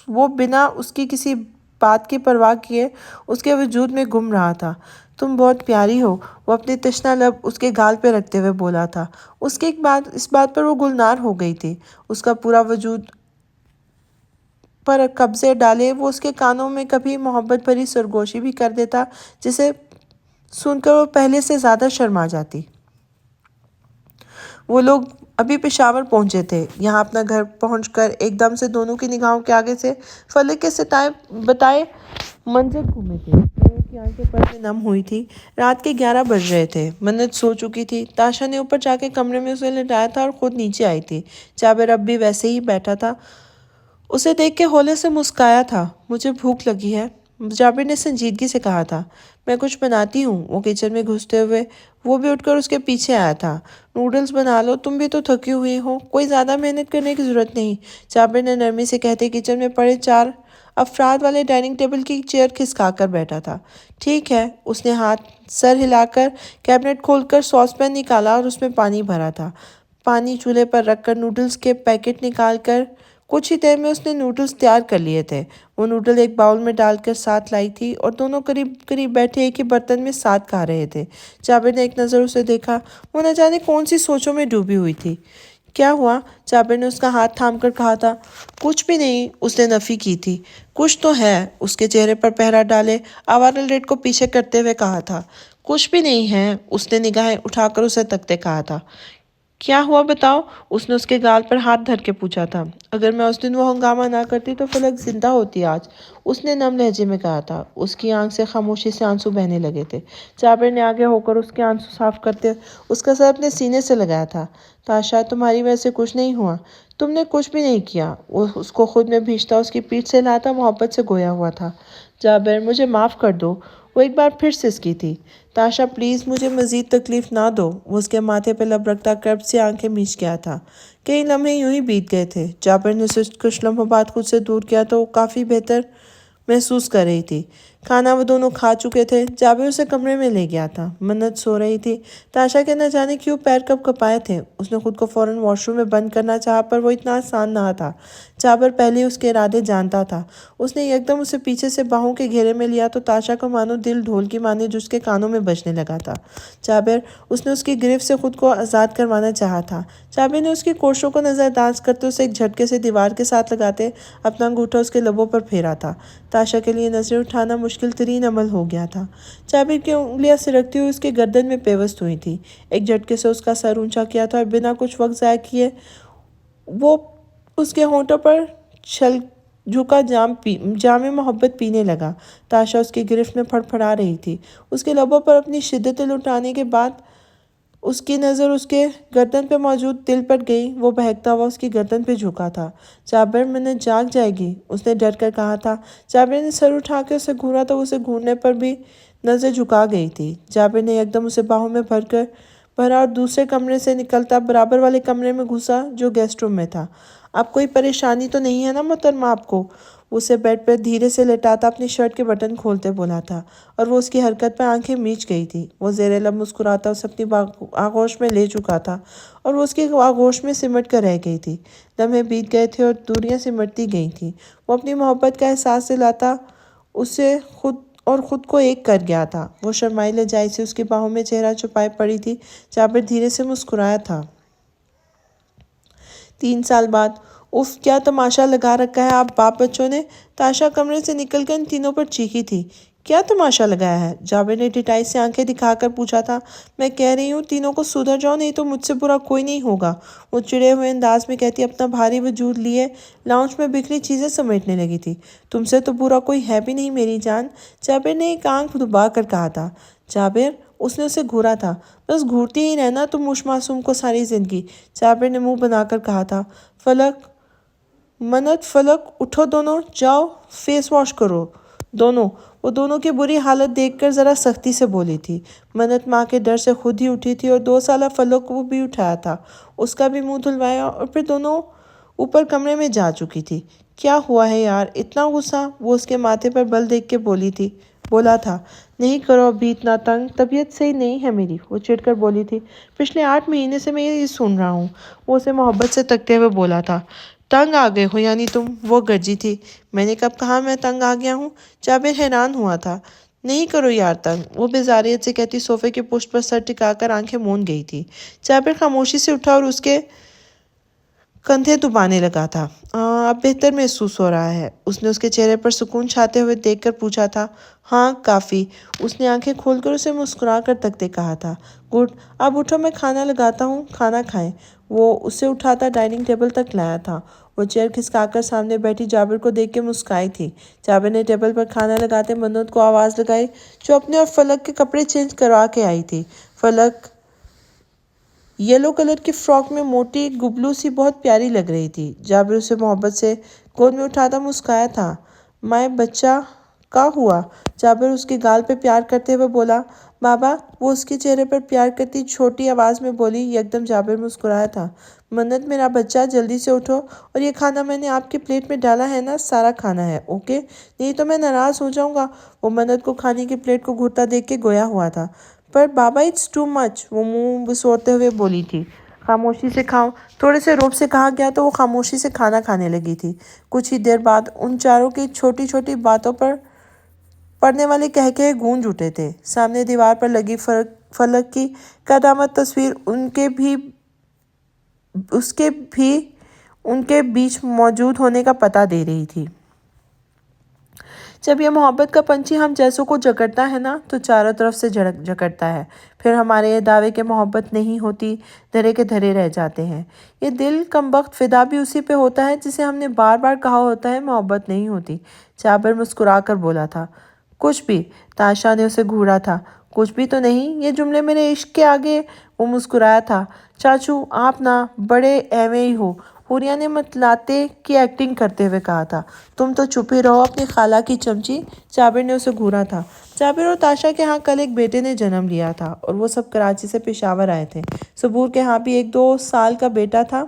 وہ بنا اس کی کسی بات کی پرواہ کیے اس کے وجود میں گم رہا تھا۔ تم بہت پیاری ہو، وہ اپنے تشنہ لب اس کے گال پہ رکھتے ہوئے بولا تھا۔ اس بات پر وہ گلنار ہو گئی تھی۔ اس کا پورا وجود پر قبضے ڈالے وہ اس کے کانوں میں کبھی محبت بھری سرگوشی بھی کر دیتا جسے سن کر وہ پہلے سے زیادہ شرما جاتی۔ وہ لوگ ابھی پشاور پہنچے تھے۔ یہاں اپنا گھر پہنچ کر ایک دم سے دونوں کی نگاہوں کے آگے سے فلک کے بتائے منظر گھومے تھے۔ دونوں کی آنکھیں پردے نم ہوئی تھی۔ رات کے 11 بج رہے تھے۔ منت سو چکی تھی۔ تاشا نے اوپر جا کے کمرے میں اسے لٹایا تھا اور خود نیچے آئی تھی۔ جابر اب بھی ویسے ہی بیٹھا تھا، اسے دیکھ کے ہولے سے مسکرایا تھا۔ مجھے بھوک لگی ہے، جابر نے سنجیدگی سے کہا تھا۔ میں کچھ بناتی ہوں، وہ کچن میں گھستے ہوئے وہ بھی اٹھ کر اس کے پیچھے آیا تھا۔ نوڈلز بنا لو، تم بھی تو تھکی ہوئی ہو، کوئی زیادہ محنت کرنے کی ضرورت نہیں، جابر نے نرمی سے کہتے کچن میں پڑے 4 افراد والے ڈائننگ ٹیبل کی چیئر کھسکا کر بیٹھا تھا۔ ٹھیک ہے، اس نے سر ہلا کر کیبنٹ کھول کر ساس پین نکالا اور اس میں پانی بھرا تھا۔ پانی چولہے پر رکھ کر نوڈلز کے پیکٹ نکال کر کچھ ہی دیر میں اس نے نوڈلز تیار کر لیے تھے۔ وہ نوڈل ایک باؤل میں ڈال کر ساتھ لائی تھی اور دونوں قریب قریب بیٹھے ایک ہی برتن میں ساتھ کھا رہے تھے۔ جابر نے ایک نظر اسے دیکھا، وہ نہ جانے کون سی سوچوں میں ڈوبی ہوئی تھی۔ کیا ہوا؟ جابر نے اس کا ہاتھ تھام کر کہا تھا۔ کچھ بھی نہیں، اس نے نفی کی تھی۔ کچھ تو ہے، اس کے چہرے پر پہرا ڈالے آوارہ لٹ کو پیچھے کرتے ہوئے کہا تھا۔ کچھ بھی نہیں ہے، اس نے نگاہیں اٹھا کر اسے تکتے کہا تھا۔ کیا ہوا بتاؤ؟ اس نے اس کے گال پر ہاتھ دھر کے پوچھا تھا۔ اگر میں اس دن وہ ہنگامہ نہ کرتی تو فلک زندہ ہوتی آج، اس نے نم لہجے میں کہا تھا۔ اس کی آنکھ سے خاموشی سے آنسو بہنے لگے تھے۔ جابر نے آگے ہو کر اس کے آنسو صاف کرتے اس کا سر اپنے سینے سے لگایا تھا۔ تاشا، تمہاری وجہ سے کچھ نہیں ہوا، تم نے کچھ بھی نہیں کیا۔ وہ اس کو خود میں بھیجتا اس کی پیٹھ سے لاتا محبت سے گویا ہوا تھا۔ جابر، مجھے معاف کر دو، وہ ایک بار پھر سسکی تھی۔ تاشا پلیز مجھے مزید تکلیف نہ دو۔ وہ اس کے ماتھے پہ لب رکھتا کرب سے آنکھیں میچ گیا تھا۔ کئی لمحے یوں ہی بیت گئے تھے۔ جابر نے اسے کچھ لمحوں بعد خود سے دور کیا تو وہ کافی بہتر محسوس کر رہی تھی۔ کھانا وہ دونوں کھا چکے تھے۔ جابر اسے کمرے میں لے گیا تھا۔ منت سو رہی تھی۔ تاشا کے نہ جانے کیوں پیر کب کپائے تھے۔ اس نے خود کو فوراً واش روم میں بند کرنا چاہا پر وہ اتنا آسان نہ تھا۔ جابر پہلے اس کے ارادے جانتا تھا۔ اس نے یکدم اسے پیچھے سے باہوں کے گھیرے میں لیا تو تاشا کا مانو دل ڈھول کی مانے جو اس کے کانوں میں بجنے لگا تھا۔ جابر، اس نے اس کی گرفت سے خود کو آزاد کروانا چاہا تھا۔ جابر نے اس کی کوششوں کو نظر انداز کرتے اسے ایک جھٹکے سے دیوار کے ساتھ لگاتے اپنا انگوٹھا اس کے لبوں پر پھیرا تھا۔ تاشا کے لیے نظریں اٹھانا مشکل ترین عمل ہو گیا تھا۔ جابر کی انگلیاں سرکتی ہوئی اس کے گردن میں پیوست ہوئی تھی۔ ایک جھٹکے سے اس کا سر اونچا کیا تھا اور بنا کچھ وقت ضائع کیے وہ اس کے ہونٹوں پر جھکا جام محبت پینے لگا۔ تاشا اس کی گرفت میں پھڑ پھڑا رہی تھی۔ اس کے لبوں پر اپنی شدت لٹانے کے بعد اس کی نظر اس کے گردن پہ موجود دل پر گئی۔ وہ بہکتا ہوا اس کی گردن پہ جھکا تھا۔ جابر، منت جاگ جائے گی، اس نے ڈر کر کہا تھا۔ جابر نے سر اٹھا کے اسے گھورا تو اسے گھورنے پر بھی نظر جھکا گئی تھی۔ جابر نے یکدم اسے باہوں میں بھرا اور دوسرے کمرے سے نکلتا برابر والے کمرے میں گھسا جو گیسٹ روم میں تھا۔ اب کوئی پریشانی تو نہیں ہے نا محترمہ آپ کو؟ اسے بیڈ پر دھیرے سے لٹاتا اپنی شرٹ کے بٹن کھولتے بولا تھا اور وہ اس کی حرکت پر آنکھیں میچ گئی تھی۔ وہ زیر لب مسکراتا اسے اپنی آغوش میں لے چکا تھا اور وہ اس کی آغوش میں سمٹ کر رہ گئی تھی۔ لمحے بیت گئے تھے اور دوریاں سمٹتی گئی تھیں۔ وہ اپنی محبت کا احساس دلاتا اسے خود کو ایک کر گیا تھا۔ وہ شرمائی لجائی سے اس کی باہوں میں چہرہ چھپائے پڑی تھی۔ جابر دھیرے سے مسکرایا تھا۔ 3 سال بعد، اف کیا تماشا لگا رکھا ہے آپ باپ بچوں نے؟ تاشا کمرے سے نکل کر ان تینوں پر چیخی تھی۔ کیا تماشا لگایا ہے؟ جابر نے ڈٹائی سے آنکھیں دکھا کر پوچھا تھا۔ میں کہہ رہی ہوں تینوں کو سدھر جاؤ نہیں تو مجھ سے برا کوئی نہیں ہوگا، وہ چڑے ہوئے انداز میں کہتی اپنا بھاری وجود لیے لاؤنج میں بکھری چیزیں سمیٹنے لگی تھی۔ تم سے تو برا کوئی ہے بھی نہیں میری جان، جابر نے ایک آنکھ دبا کر کہا تھا۔ جابر، اس نے اسے گھورا تھا۔ بس گھورتی ہی رہنا تم اس معصوم کو ساری زندگی، جابر نے منہ بنا کر کہا تھا۔ فلک، منت، فلک، اٹھو دونوں، جاؤ فیس واش کرو دونوں۔ وہ دونوں کی بری حالت دیکھ کر ذرا سختی سے بولی تھی۔ منت ماں کے ڈر سے خود ہی اٹھی تھی اور 2 سالہ فلک کو بھی اٹھایا تھا، اس کا بھی منہ دھلوایا اور پھر دونوں اوپر کمرے میں جا چکی تھی۔ کیا ہوا ہے یار اتنا غصہ؟ وہ اس کے ماتھے پر بل دیکھ کے بولا تھا۔ نہیں کرو ابھی اتنا تنگ، طبیعت صحیح نہیں ہے میری، وہ چڑھ کر بولی تھی۔ پچھلے 8 مہینے سے میں یہ سن رہا ہوں، وہ اسے محبت سے تکتے ہوئے بولا تھا۔ تنگ آ گئے ہو یعنی تم؟ وہ گرجی تھی۔ میں نے کب کہا میں تنگ آ گیا ہوں؟ جابر حیران ہوا تھا۔ نہیں کرو یار تنگ، وہ بیزاریت سے کہتی صوفے کے پشت پر سر ٹکا کر آنکھیں موند گئی تھی۔ جابر خاموشی سے اٹھا اور اس کے کندھے دبانے لگا تھا۔ اب بہتر محسوس ہو رہا ہے؟ اس نے اس کے چہرے پر سکون چھاتے ہوئے دیکھ کر پوچھا تھا۔ ہاں کافی، اس نے آنکھیں کھول کر اسے مسکرا کر تکتے کہا تھا۔ گڈ، اب اٹھو میں کھانا لگاتا ہوں، کھانا کھائیں۔ وہ اسے اٹھاتا ڈائننگ ٹیبل تک لایا تھا۔ وہ چیئر کھسکا کر سامنے بیٹھی جابر کو دیکھ کے مسکرائی تھی۔ جابر نے ٹیبل پر کھانا لگاتے منت کو آواز لگائی جو اپنے اور فلک کے کپڑے چینج کروا کے آئی تھی۔ فلک یلو کلر کی فراک میں موٹی گبلو سی بہت پیاری لگ رہی تھی۔ جابر اسے محبت سے گود میں اٹھاتا مسکرایا تھا۔ مائیں بچہ کا ہوا؟ جابر اس کے گال پہ پیار کرتے ہوئے بولا۔ بابا، وہ اس کے چہرے پر پیار کرتی چھوٹی آواز میں بولی۔ یکدم جابر مسکرایا تھا۔ منت میرا بچہ، جلدی سے اٹھو اور یہ کھانا میں نے آپ کی پلیٹ میں ڈالا ہے نا، سارا کھانا ہے، اوکے؟ نہیں تو میں ناراض ہو جاؤں گا۔ وہ منت کو کھانے کی پلیٹ کو گھورتا دیکھ کے گویا ہوا تھا۔ پر بابا اٹس ٹو مچ، وہ منہ بسوڑتے ہوئے بولی تھی۔ خاموشی سے کھاؤ، تھوڑے سے رعب سے کہا گیا تو وہ خاموشی سے کھانا کھانے لگی تھی۔ کچھ ہی دیر بعد ان چاروں کی چھوٹی چھوٹی باتوں پر پڑنے والے قہقہے گونج اٹھے تھے۔ سامنے دیوار پر لگی فلک کی قدامت تصویر اس کے بھی ان کے بیچ موجود ہونے کا پتہ دے رہی تھی۔ جب یہ محبت کا پنچھی ہم جیسوں کو جکڑتا ہے نا تو چاروں طرف سے جکڑتا ہے، پھر ہمارے یہ دعوے کہ محبت نہیں ہوتی دھرے کے دھرے رہ جاتے ہیں۔ یہ دل کم وقت فدا بھی اسی پہ ہوتا ہے جسے ہم نے بار بار کہا ہوتا ہے محبت نہیں ہوتی۔ جابر مسکرا کر بولا تھا، کچھ بھی۔ تاشا نے اسے گھورا تھا، کچھ بھی تو نہیں، یہ جملے میرے عشق کے آگے۔ وہ مسکرایا تھا، چاچو آپ نا بڑے ایویں ہی ہو، حوریہ نے متلاتے کی ایکٹنگ کرتے ہوئے کہا تھا۔ تم تو چپ ہی رہو اپنی خالہ کی چمچی۔ جابر نے اسے گھورا تھا۔ جابر اور تاشا کے ہاں کل ایک بیٹے نے جنم لیا تھا اور وہ سب کراچی سے پشاور آئے تھے۔ صبور کے ہاں بھی ایک 2 سال کا بیٹا تھا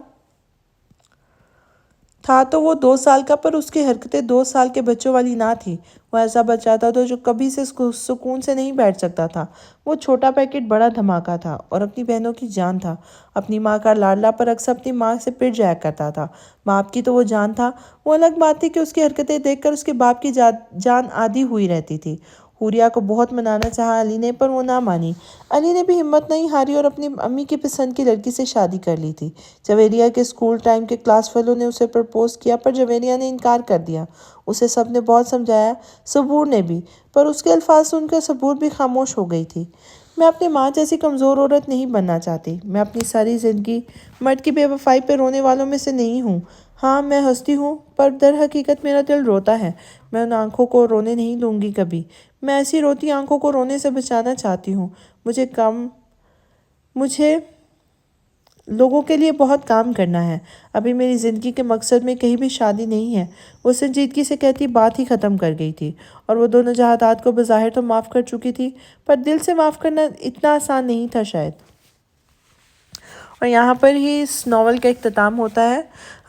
تو وہ 2 سال کا، پر اس کی حرکتیں 2 سال کے بچوں والی نہ تھی۔ وہ ایسا بچہ تھا جو کبھی سے سکون سے نہیں بیٹھ سکتا تھا۔ وہ چھوٹا پیکٹ بڑا دھماکہ تھا اور اپنی بہنوں کی جان تھا۔ اپنی ماں کا لاڈلا، پر اکثر اپنی ماں سے پٹ جایا کرتا تھا۔ باپ کی تو وہ جان تھا۔ وہ الگ بات تھی کہ اس کی حرکتیں دیکھ کر اس کے باپ کی جان آدھی ہوئی رہتی تھی۔ حوریہ کو بہت منانا چاہا علی نے، پر وہ نہ مانی۔ علی نے بھی ہمت نہیں ہاری اور اپنی امی کی پسند کی لڑکی سے شادی کر لی تھی۔ جویریہ کے اسکول ٹائم کے کلاس فیلو نے اسے پرپوز کیا، پر جویریہ نے انکار کر دیا۔ اسے سب نے بہت سمجھایا، صبور نے بھی، پر اس کے الفاظ سن کر صبور بھی خاموش ہو گئی تھی۔ میں اپنی ماں جیسی کمزور عورت نہیں بننا چاہتی۔ میں اپنی ساری زندگی مرد کی بے وفائی پہ رونے والوں میں سے نہیں ہوں۔ ہاں میں ہنستی ہوں، پر در حقیقت میرا دل روتا ہے۔ میں ان آنکھوں کو رونے نہیں دوں گی کبھی۔ میں ایسی روتی آنکھوں کو رونے سے بچانا چاہتی ہوں۔ مجھے لوگوں کے لیے بہت کام کرنا ہے۔ ابھی میری زندگی کے مقصد میں کہیں بھی شادی نہیں ہے۔ وہ سنجیدگی سے کہتی بات ہی ختم کر گئی تھی، اور وہ دونوں جہادات کو بظاہر تو معاف کر چکی تھی، پر دل سے معاف کرنا اتنا آسان نہیں تھا شاید۔ اور یہاں پر ہی اس ناول کا اختتام ہوتا ہے۔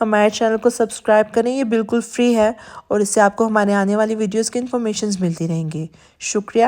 ہمارے چینل کو سبسکرائب کریں، یہ بالکل فری ہے، اور اس سے آپ کو ہمارے آنے والی ویڈیوز کی انفارمیشنز ملتی رہیں گی۔ شکریہ۔